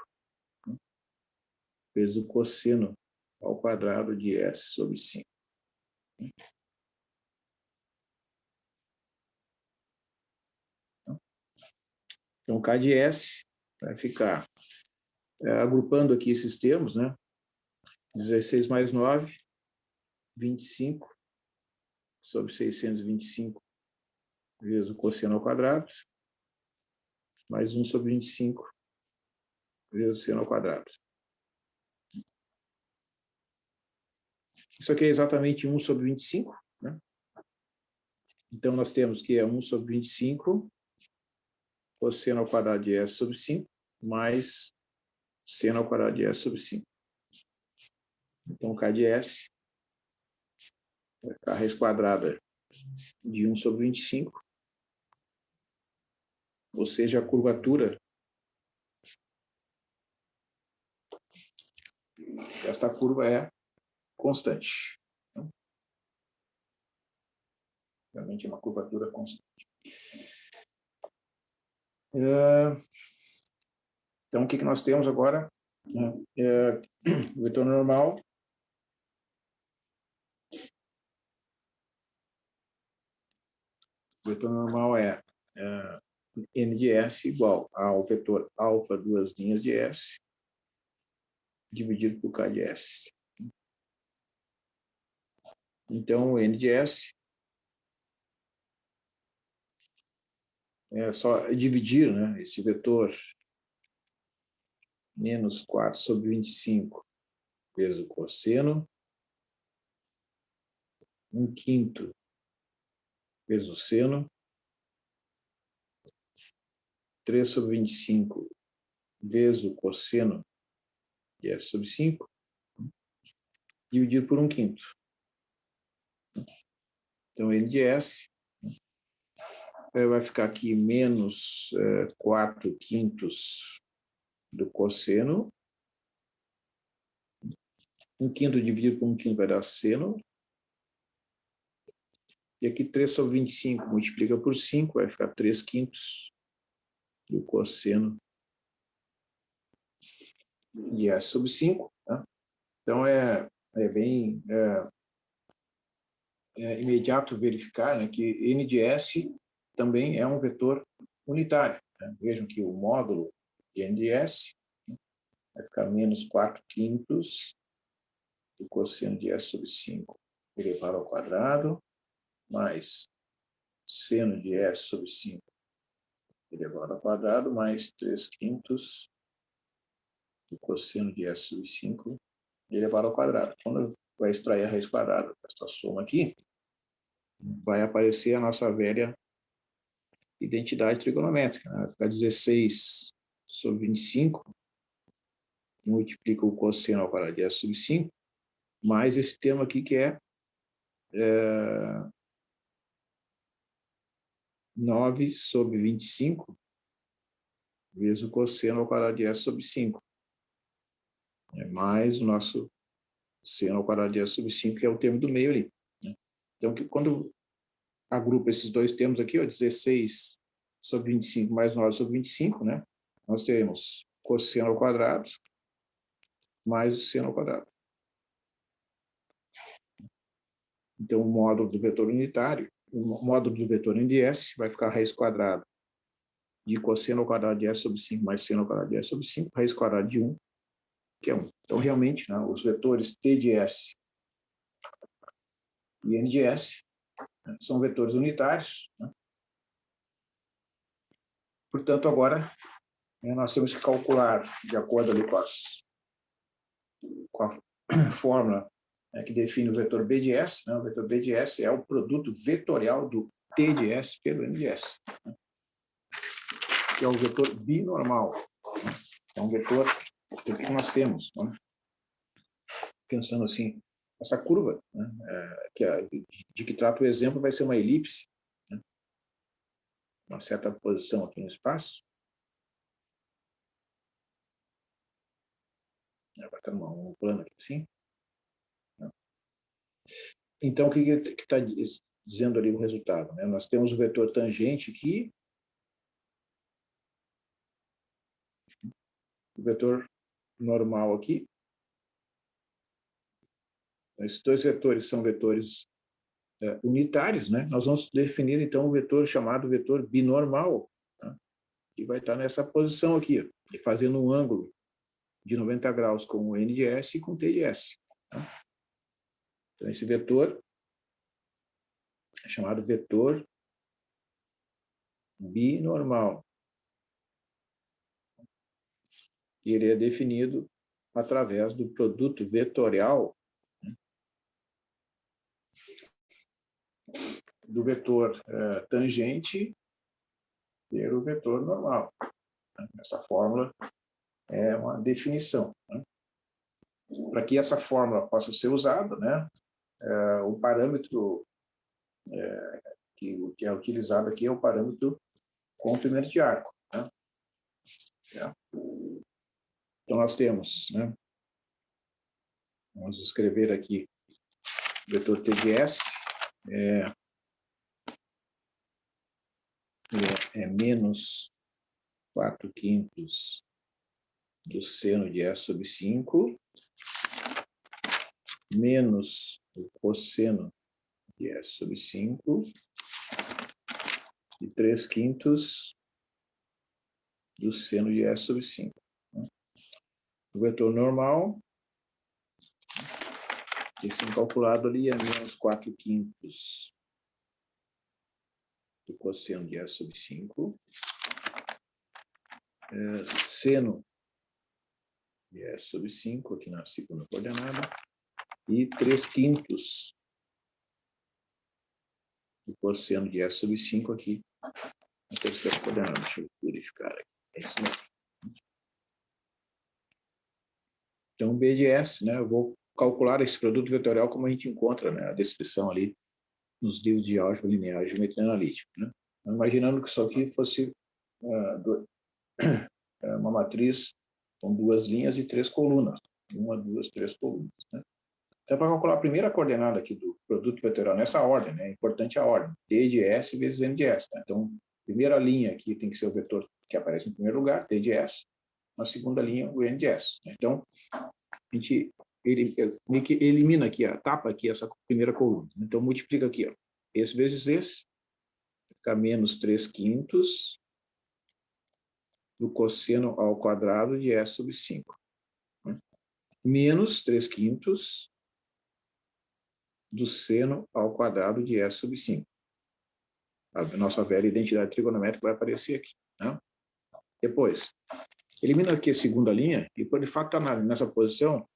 [SPEAKER 1] vezes o cosseno ao quadrado de S sobre 5. Então, K de S vai ficar agrupando aqui esses termos, né? 16 mais 9, 25 sobre 625 vezes o cosseno ao quadrado, mais 1 sobre 25 vezes o seno ao quadrado. Isso aqui é exatamente 1 sobre 25, né? Então, nós temos que é 1 sobre 25 cosseno ao quadrado de S sobre 5, mais seno ao quadrado de S sobre 5. Então, K de S vai ficar a raiz quadrada de 1 sobre 25, ou seja, a curvatura desta curva é constante. Realmente é uma curvatura constante. Então, o que nós temos agora? O vetor normal é n de S igual ao vetor alfa duas linhas de S dividido por K de S. Então, o n de S é só dividir, né, esse vetor menos 4 sobre 25 vezes o cosseno, 1/5 vezes o seno, 3 sobre 25 vezes o cosseno de S sobre 5, dividido por 1/5. Então, n de S vai ficar aqui menos 4/5 do cosseno. 1/5 dividido por 1/5 vai dar seno. E aqui 3 sobre 25 multiplica por 5, vai ficar 3/5 do cosseno de S sobre 5. Tá? Então, é bem imediato verificar, né, que n de S também é um vetor unitário. Né? Vejam que o módulo de n de S vai ficar menos 4/5 do cosseno de S sobre 5 elevado ao quadrado, mais seno de S sobre 5 elevado ao quadrado, mais 3/5 do cosseno de S sobre 5 elevado ao quadrado. Quando vai extrair a raiz quadrada dessa soma aqui, vai aparecer a nossa velha identidade trigonométrica. Né? Vai ficar 16 sobre 25, multiplica o cosseno ao quadrado de S sobre 5, mais esse termo aqui que é 9 sobre 25 vezes o cosseno ao quadrado de S sobre 5. Mais o nosso seno ao quadrado de S sobre 5, que é o termo do meio ali. Né? Então, quando agrupa esses dois termos aqui, 16 sobre 25 mais 9 sobre 25, né? Nós teremos cosseno ao quadrado mais o seno ao quadrado. Então, o módulo do vetor unitário, o módulo do vetor n de S vai ficar a raiz quadrada de cosseno ao quadrado de S sobre 5 mais seno ao quadrado de S sobre 5, raiz quadrada de 1, que é 1. Então, realmente, né, os vetores T de S e N de S, né, são vetores unitários. Né? Portanto, agora, nós temos que calcular, de acordo ali com a fórmula que define o vetor B de S, né? O vetor B de S é o produto vetorial do T de S pelo N de S, né? Que é o vetor binormal, né? É um vetor, o que nós temos, né? Pensando assim, essa curva, né? De que trata o exemplo vai ser uma elipse, né? Uma certa posição aqui no espaço. Vai estar um plano aqui assim. Né? Então, o que está dizendo ali o resultado? Né? Nós temos o vetor tangente aqui, o vetor normal aqui. Esses dois vetores são vetores unitários, né? Nós vamos definir, então, o vetor chamado vetor binormal, né? Que vai estar nessa posição aqui, ó, e fazendo um ângulo de 90 graus com o N de S e com o T de S. Né? Então, esse vetor é chamado vetor binormal. E ele é definido através do produto vetorial, né, do vetor tangente pelo vetor normal. Né? Essa fórmula é uma definição. Né? Para que essa fórmula possa ser usada, né, o parâmetro que é utilizado aqui é o parâmetro comprimento de arco. Né? Então, nós temos, né, vamos escrever aqui, o vetor T de S é menos 4/5 do seno de S sobre 5, menos o cosseno de S sobre 5, e 3/5 do seno de S sobre 5. O vetor normal, esse calculado ali é menos 4/5 do cosseno de S sobre 5, seno de S sobre 5, aqui na segunda coordenada, e 3/5 do cosseno de S sobre 5 aqui na terceira coordenada. Deixa eu verificar aqui. É isso mesmo. Então, B de S, né, eu vou calcular esse produto vetorial como a gente encontra, né, a descrição ali nos livros de álgebra linear e geometria analítica. Né? Imaginando que isso aqui fosse uma matriz com 2 linhas e 3 colunas. 1, 2, 3 colunas. Né? Então, para calcular a primeira coordenada aqui do produto vetorial, nessa ordem, né, é importante a ordem, T de S vezes N de S. Né? Então, a primeira linha aqui tem que ser o vetor que aparece em primeiro lugar, T de S. Na segunda linha, o N de S. Então, a gente elimina aqui, tapa aqui essa primeira coluna. Então, multiplica aqui, ó, esse vezes esse, fica menos 3/5 do cosseno ao quadrado de S sobre 5. Né? Menos 3/5 do seno ao quadrado de S sobre 5. A nossa velha identidade trigonométrica vai aparecer aqui. Né? Depois, elimina aqui a segunda linha, e por de fato está nessa posição,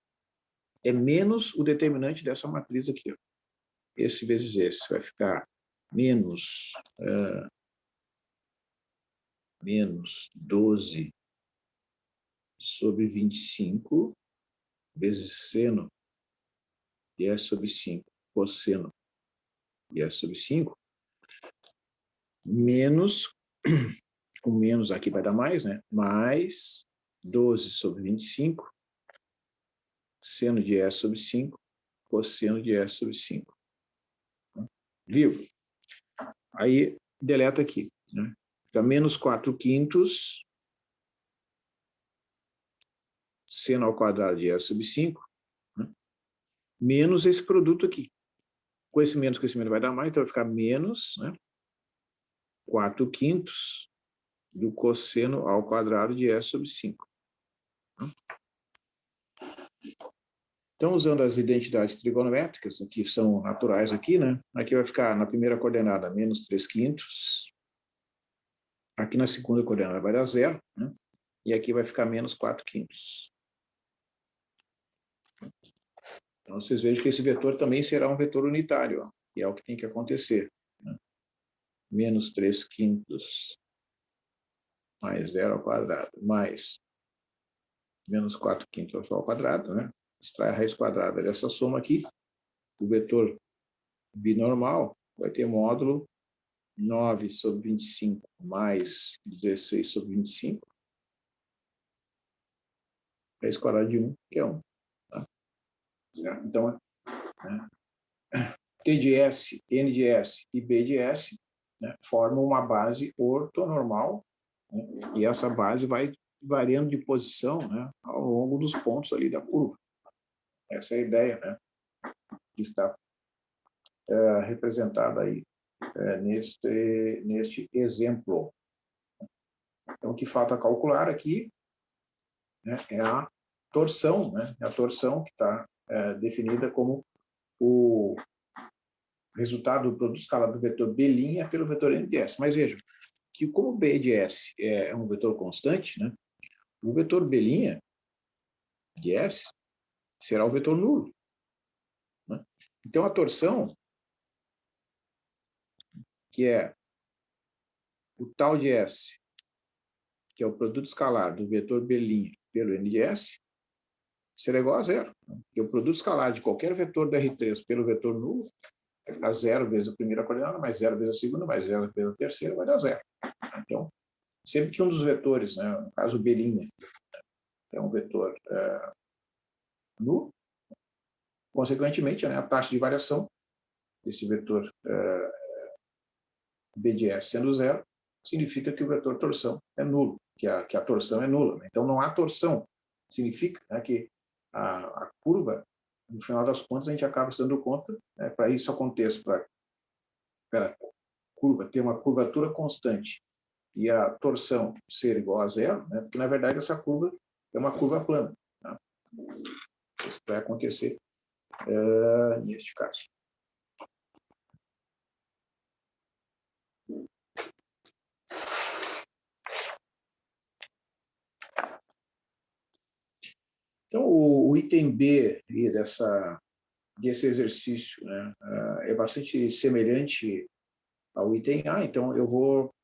[SPEAKER 1] é menos o determinante dessa matriz aqui. Ó. Esse vezes esse vai ficar menos 12 sobre 25 vezes seno de S sobre 5, cosseno de S sobre 5, menos, com menos aqui vai dar mais, né? Mais 12 sobre 25, seno de S sobre 5, cosseno de S sobre 5. Vírgula. Aí, deleta aqui, né? Fica menos 4/5 seno ao quadrado de S sobre 5, né? Menos esse produto aqui. Com esse menos vai dar mais, então vai ficar menos, né, 4/5 do cosseno ao quadrado de S sobre 5. Então, usando as identidades trigonométricas, que são naturais aqui, né, aqui vai ficar na primeira coordenada menos 3/5, aqui na segunda coordenada vai dar 0, né, e aqui vai ficar menos 4/5. Então, vocês vejam que esse vetor também será um vetor unitário, ó, que é o que tem que acontecer. Né? Menos 3/5 mais 0² mais menos 4/5 ao quadrado, né? Extrai a raiz quadrada dessa soma aqui. O vetor binormal vai ter módulo 9/25 mais 16/25, raiz quadrada de 1, que é 1. Tá? Certo? Então, T de S, N de S e B de S, né, formam uma base ortonormal, né, e essa base vai variando de posição, né, ao longo dos pontos ali da curva. Essa é a ideia, né, que está representada aí neste exemplo. Então, o que falta calcular aqui, né, é a torção, né, a torção que está definida como o resultado do produto escalar do vetor B' pelo vetor N de S. Mas vejam que como B de S é um vetor constante, né, o vetor B' de S será o vetor nulo. Né? Então, a torção, que é o tal de S, que é o produto escalar do vetor B' pelo N de S, será igual a zero. Né? Porque o produto escalar de qualquer vetor do R3 pelo vetor nulo vai ficar zero vezes a primeira coordenada, mais zero vezes a segunda, mais zero vezes a terceira, vai dar zero. Então, sempre que um dos vetores, né, no caso B', é um vetor nulo, consequentemente, né, a taxa de variação desse vetor B de S sendo zero, significa que o vetor torção é nulo, que a torção é nula. Então, não há torção. Significa, né, que a curva, no final das contas, a gente acaba se dando conta, né, para isso aconteça, para a curva ter uma curvatura constante e a torção ser igual a zero, né, porque, na verdade, essa curva é uma curva plana. Tá? Isso vai acontecer neste caso. Então, o item B desse exercício, né, é bastante semelhante ao item A, então eu vou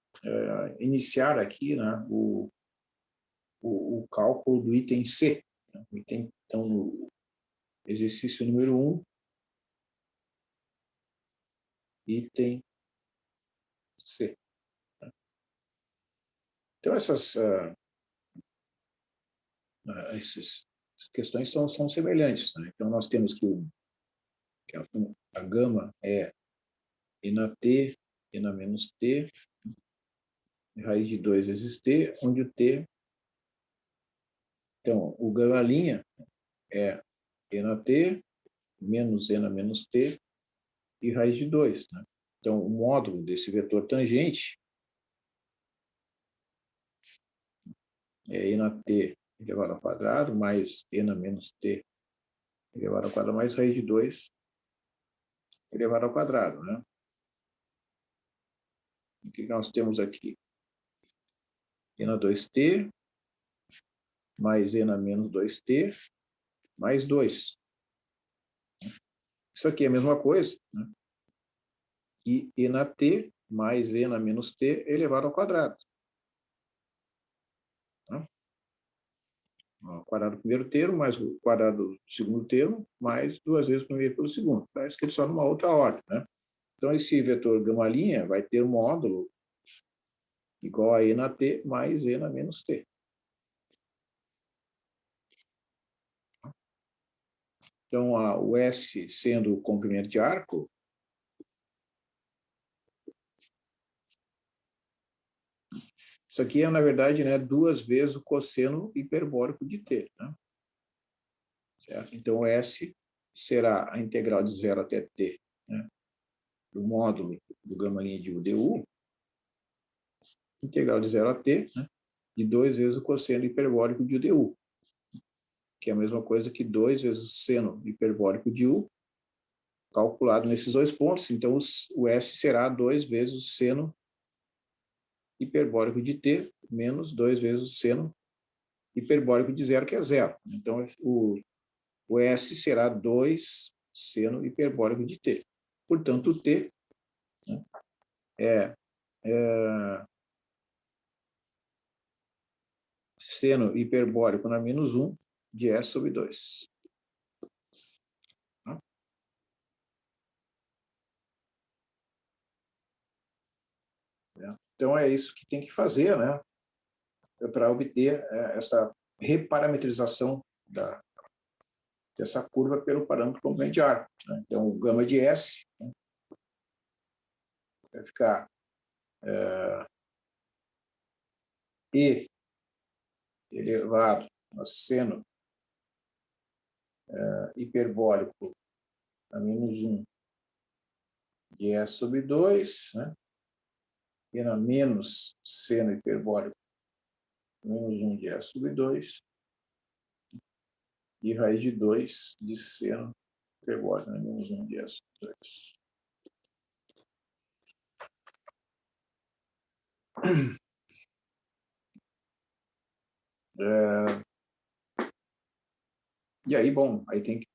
[SPEAKER 1] iniciar aqui, né, o cálculo do item C. Né, então, no exercício número 1, item C. Então, essas questões são semelhantes. Né? Então, nós temos que a gama é E na T, E na menos T, raiz de 2 vezes T, onde o T... Então, o gama' é E na T, menos E na menos T, e raiz de 2. Né? Então, o módulo desse vetor tangente é E na T elevado ao quadrado, mais E na menos T elevado ao quadrado, mais raiz de 2 elevado ao quadrado. Né? O que nós temos aqui? E na 2T, mais E na menos 2T, mais 2. Isso aqui é a mesma coisa, né? Que E na T, mais E na menos T elevado ao quadrado. Tá? O quadrado do primeiro termo, mais o quadrado do segundo termo, mais 2 vezes o primeiro pelo segundo. Parece que ele só numa outra ordem. Né? Então, esse vetor gama' vai ter um módulo igual a E na T mais E na menos T. Então, o S sendo o comprimento de arco, isso aqui é, na verdade, né, 2 vezes o cosseno hiperbólico de T. Né? Certo? Então, o S será a integral de 0 até T, né, do módulo do gama' de U du, integral de 0 a T, né, de 2 vezes o cosseno hiperbólico de U du, que é a mesma coisa que 2 vezes o seno hiperbólico de U, calculado nesses dois pontos. Então, o S será 2 vezes o seno hiperbólico de T, menos 2 vezes o seno hiperbólico de 0, que é 0. Então, o S será 2 seno hiperbólico de T. Portanto, o T, né, é seno hiperbólico na menos 1 de S sobre 2. Então, é isso que tem que fazer, né, para obter essa reparametrização dessa curva pelo parâmetro complemento de arco. Né? Então, o gama de S, né, vai ficar E elevado a seno hiperbólico a menos 1 de S sobre 2, né? E na menos seno hiperbólico menos 1 de S sobre 2, e raiz de 2 de seno hiperbólico na menos 1 de S sobre 2. E aí, bom, aí tem que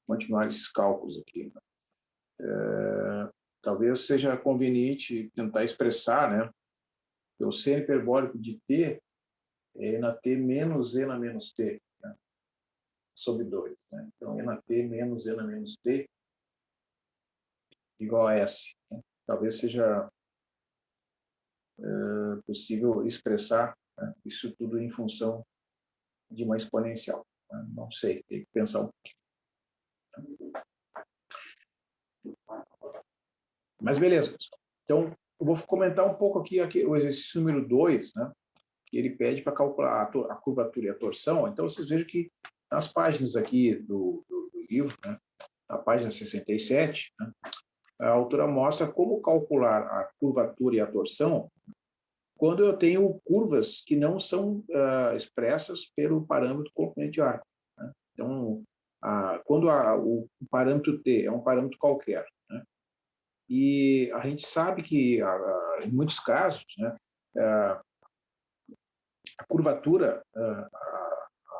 [SPEAKER 1] continuar esses cálculos aqui. Talvez seja conveniente tentar expressar, né, o seno hiperbólico de T é E na T menos E na menos T, né, sobre 2. Né? Então, E na T menos E na menos T igual a S. Né? Talvez seja possível expressar, né, isso tudo em função de uma exponencial. Né? Não sei, tem que pensar um pouquinho. Mas beleza, pessoal. Então, eu vou comentar um pouco aqui o exercício número 2, né, que ele pede para calcular a curvatura e a torção. Então, vocês vejam que nas páginas aqui do livro, né, na página 67, né, a autora mostra como calcular a curvatura e a torção quando eu tenho curvas que não são expressas pelo parâmetro complemento de arco. Né? Então, quando o parâmetro T é um parâmetro qualquer, né? E a gente sabe que, em muitos casos, né, a curvatura,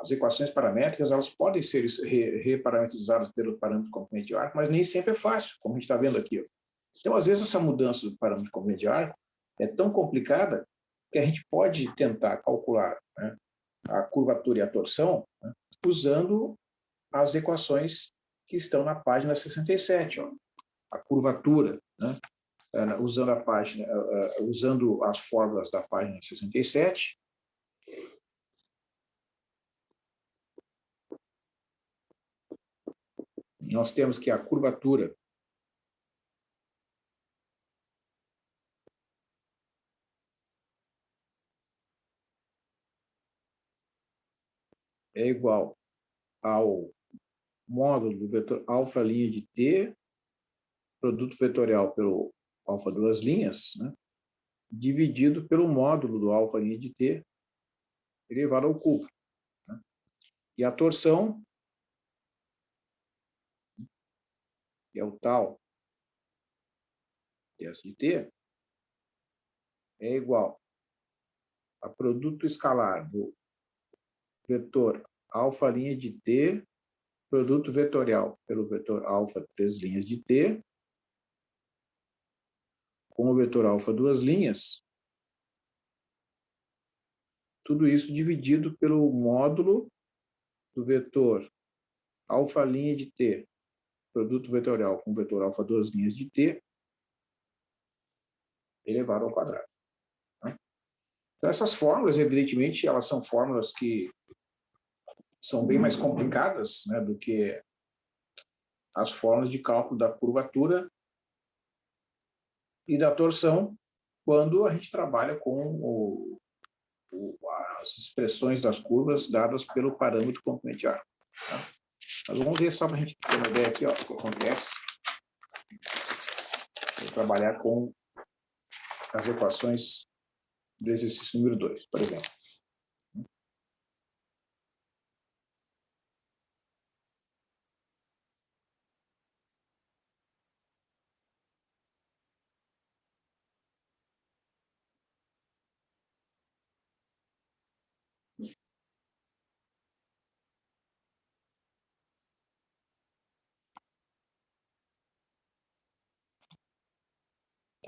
[SPEAKER 1] as equações paramétricas, elas podem ser reparametrizadas pelo parâmetro complemento de arco, mas nem sempre é fácil, como a gente está vendo aqui. Então, às vezes, essa mudança do parâmetro complemento de arco é tão complicada que a gente pode tentar calcular, né, a curvatura e a torção, né, usando as equações que estão na página 67. Ó. A curvatura, né, usando a página, usando as fórmulas da página 67. Nós temos que a curvatura é igual ao módulo do vetor alfa' de T, produto vetorial pelo alfa duas linhas, né, dividido pelo módulo do alfa' de T elevado ao cubo. Né? E a torção, que é o tal S de T, é igual a produto escalar do vetor alfa' de T, produto vetorial pelo vetor alfa três linhas de T, com o vetor alfa duas linhas, tudo isso dividido pelo módulo do vetor alfa' de T, produto vetorial com o vetor alfa duas linhas de T, elevado ao quadrado. Né? Então, essas fórmulas, evidentemente, elas são fórmulas que são bem mais complicadas, né, do que as fórmulas de cálculo da curvatura e da torção quando a gente trabalha com as expressões das curvas dadas pelo parâmetro complemento de arco. Tá? Mas vamos ver só para a gente ter uma ideia aqui, ó, o que acontece se eu trabalhar com as equações do exercício número 2, por exemplo.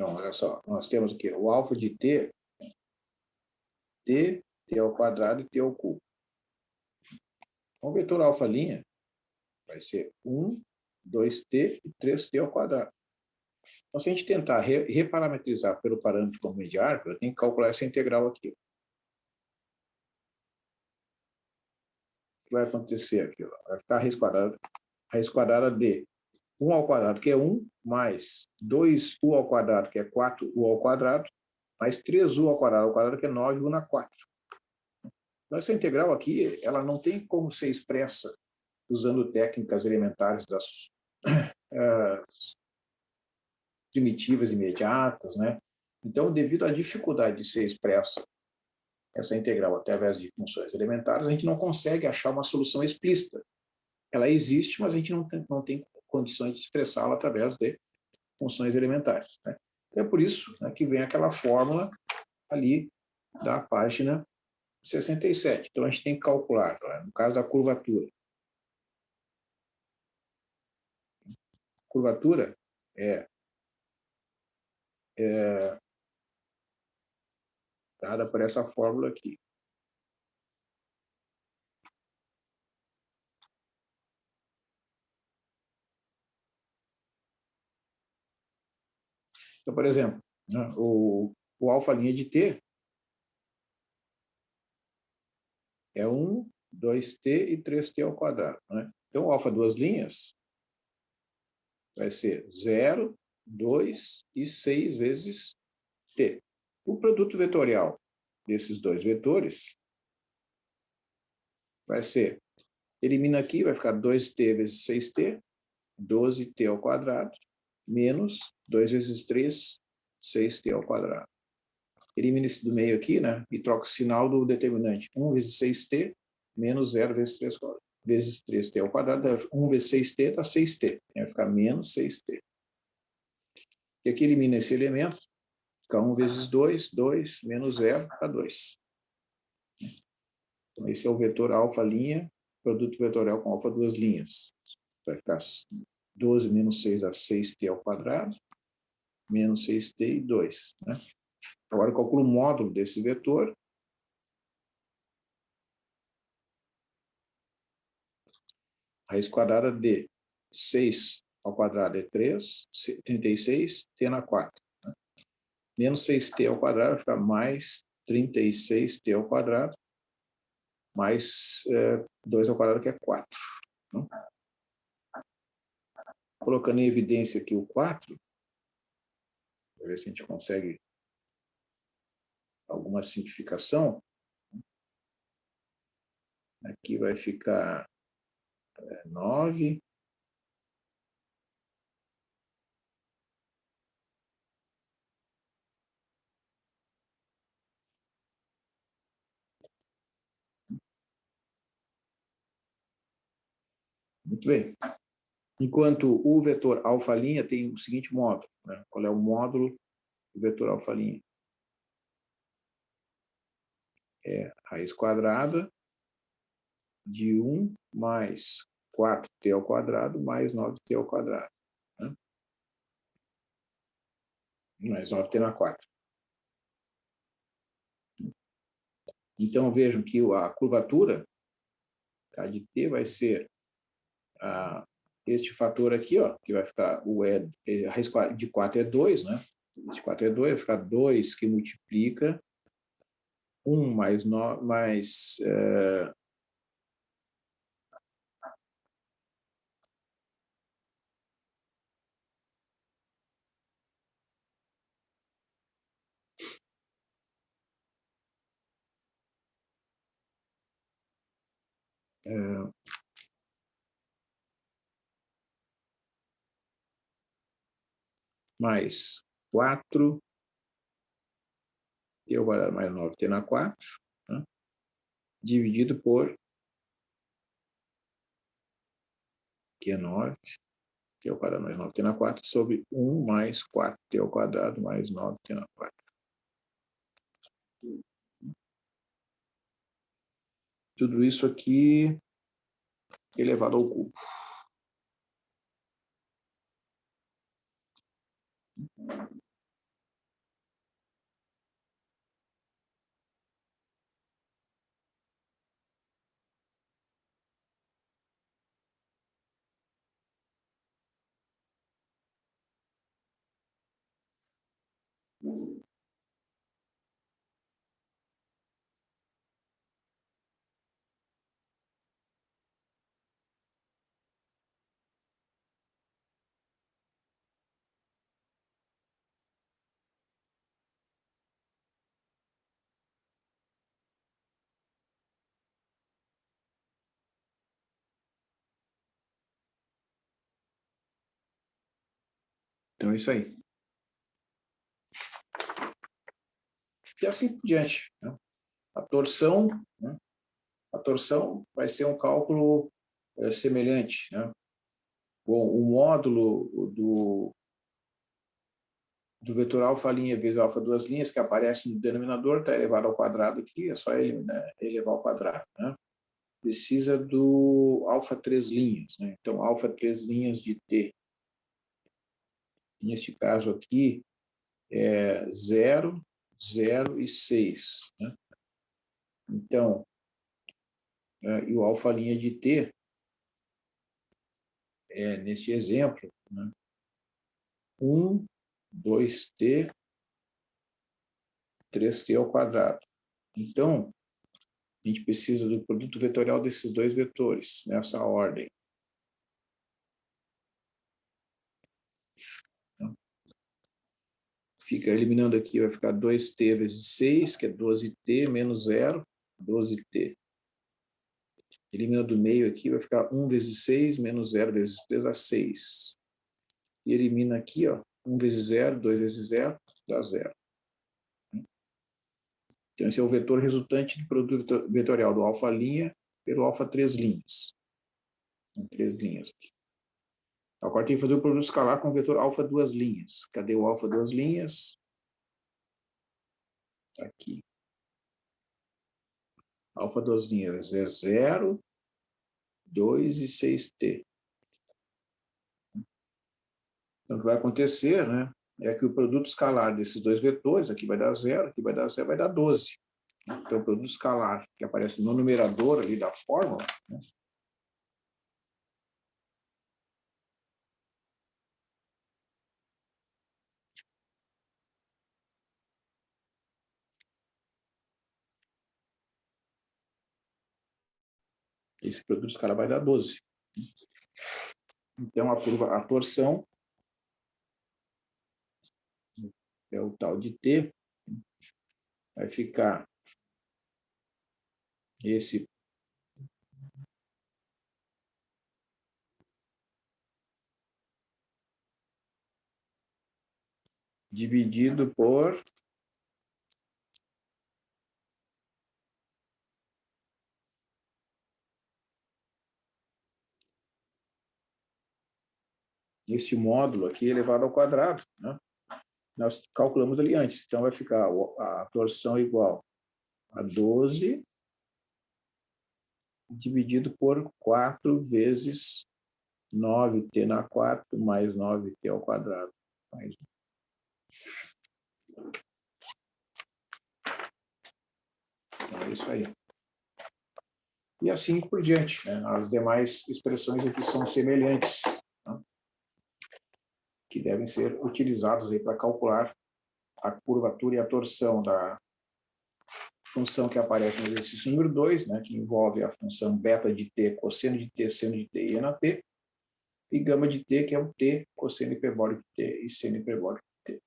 [SPEAKER 1] Então, olha só, nós temos aqui o alfa de t, t ao quadrado e t ao cubo. Então, o vetor alfa' vai ser 1, 2t e 3t ao quadrado. Então, se a gente tentar reparametrizar pelo parâmetro como mediar, eu tenho que calcular essa integral aqui. O que vai acontecer aqui? Vai ficar raiz quadrada de 1 ao quadrado, que é 1, mais 2u ao quadrado, que é 4u ao quadrado, mais 3u ao quadrado, que é 9u na 4. Então, essa integral aqui, ela não tem como ser expressa usando técnicas elementares das primitivas imediatas, né? Então, devido à dificuldade de ser expressa essa integral através de funções elementares, a gente não consegue achar uma solução explícita. Ela existe, mas a gente não tem condições de expressá-la através de funções elementares, né? É por isso, né, que vem aquela fórmula ali da página 67. Então, a gente tem que calcular, né, no caso da curvatura. Curvatura é dada por essa fórmula aqui. Então, por exemplo, né, o alfa' de t é 1, 2t e 3t ao quadrado, né? Então, o alfa duas linhas vai ser 0, 2 e 6 vezes t. O produto vetorial desses dois vetores vai ser, elimina aqui, vai ficar 2t vezes 6t, 12t ao quadrado, menos 2 vezes 3, 6t ao quadrado. Elimina esse do meio aqui, né? E troca o sinal do determinante. 1 vezes 6t, menos 0 vezes 3 vezes 3t ao quadrado. 1 vezes 6t dá 6t. Vai ficar menos 6t. E aqui elimina esse elemento. Fica 1 vezes 2, 2, menos 0, dá 2. Então, esse é o vetor alfa', produto vetorial com alfa duas linhas. Vai ficar 12 menos 6 dá 6t ao quadrado, menos 6t e 2. Né? Agora eu calculo o módulo desse vetor. Raiz quadrada de 6 ao quadrado é 3, 36, t na 4. Né? Menos 6t ao quadrado vai ficar mais 36t ao quadrado, mais 2 ao quadrado, que é 4. Né? Colocando em evidência aqui o 4, para ver se a gente consegue alguma simplificação. Aqui vai ficar 9. Muito bem. Enquanto o vetor alfa' tem o seguinte módulo. Né? Qual é o módulo do vetor alfa'? É raiz quadrada de 1 mais 4t ao quadrado mais 9t ao quadrado. Né? Mais 9t na 4. Então, vejam que a curvatura K de t vai ser este fator aqui, ó, que vai ficar a raiz de 4 é 2, né? De 4 é 2, vai ficar 2 que multiplica 1 mais, mais 4 t ao quadrado mais 9t na 4, né? Dividido por, que é 9, t ao quadrado mais 9t na 4, sobre 1 mais 4t ao quadrado mais 9t na 4. Tudo isso aqui elevado ao cubo. Então, é isso aí. E assim por diante, né? A torção, né? A torção vai ser um cálculo semelhante, né? Bom, o módulo do vetor alfa' vezes alfa duas linhas, que aparece no denominador, está elevado ao quadrado aqui, é só elevar ao quadrado, né? Precisa do alfa três linhas, né? Então, alfa três linhas de t, neste caso aqui, é 0, 0 e 6, né? Então, e o alfa' de t, neste exemplo, né? 1, 2t, 3t ao quadrado. Então, a gente precisa do produto vetorial desses dois vetores, nessa ordem. Fica eliminando aqui, vai ficar 2t vezes 6, que é 12t, menos 0, 12t. Elimina do meio aqui, vai ficar 1 vezes 6, menos 0 vezes 3, dá 6. E elimina aqui, ó, 1 vezes 0, 2 vezes 0, dá 0. Então, esse é o vetor resultante do produto vetorial do alfa' pelo alfa três linhas. São três linhas aqui. Agora tem que fazer o produto escalar com o vetor alfa duas linhas. Cadê o alfa duas linhas? Está aqui. Alfa duas linhas é 0, 2 e 6t. Então, o que vai acontecer, né, é que o produto escalar desses dois vetores, aqui vai dar 0, aqui vai dar 0, vai dar 12. Então, o produto escalar que aparece no numerador ali da fórmula, né, esse produto escalar vai dar 12. Então, a torção é o tal de t, vai ficar esse dividido por este módulo aqui elevado ao quadrado, né? Nós calculamos ali antes. Então, vai ficar a torção igual a 12 dividido por 4 vezes 9t na 4 mais 9t ao quadrado. Então, é isso aí. E assim por diante, né? As demais expressões aqui são semelhantes, né? Que devem ser utilizadas para calcular a curvatura e a torção da função que aparece no exercício número 2, né? Que envolve a função beta de t, cosseno de t, seno de t e n a t, e gama de t, que é o t, cosseno hiperbólico de t e seno hiperbólico de t.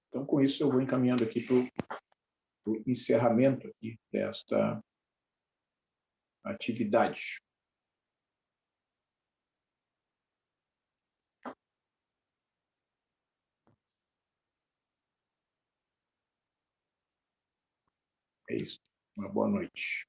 [SPEAKER 1] Então, com isso, eu vou encaminhando aqui para o encerramento aqui desta atividade. É isso. Uma boa noite.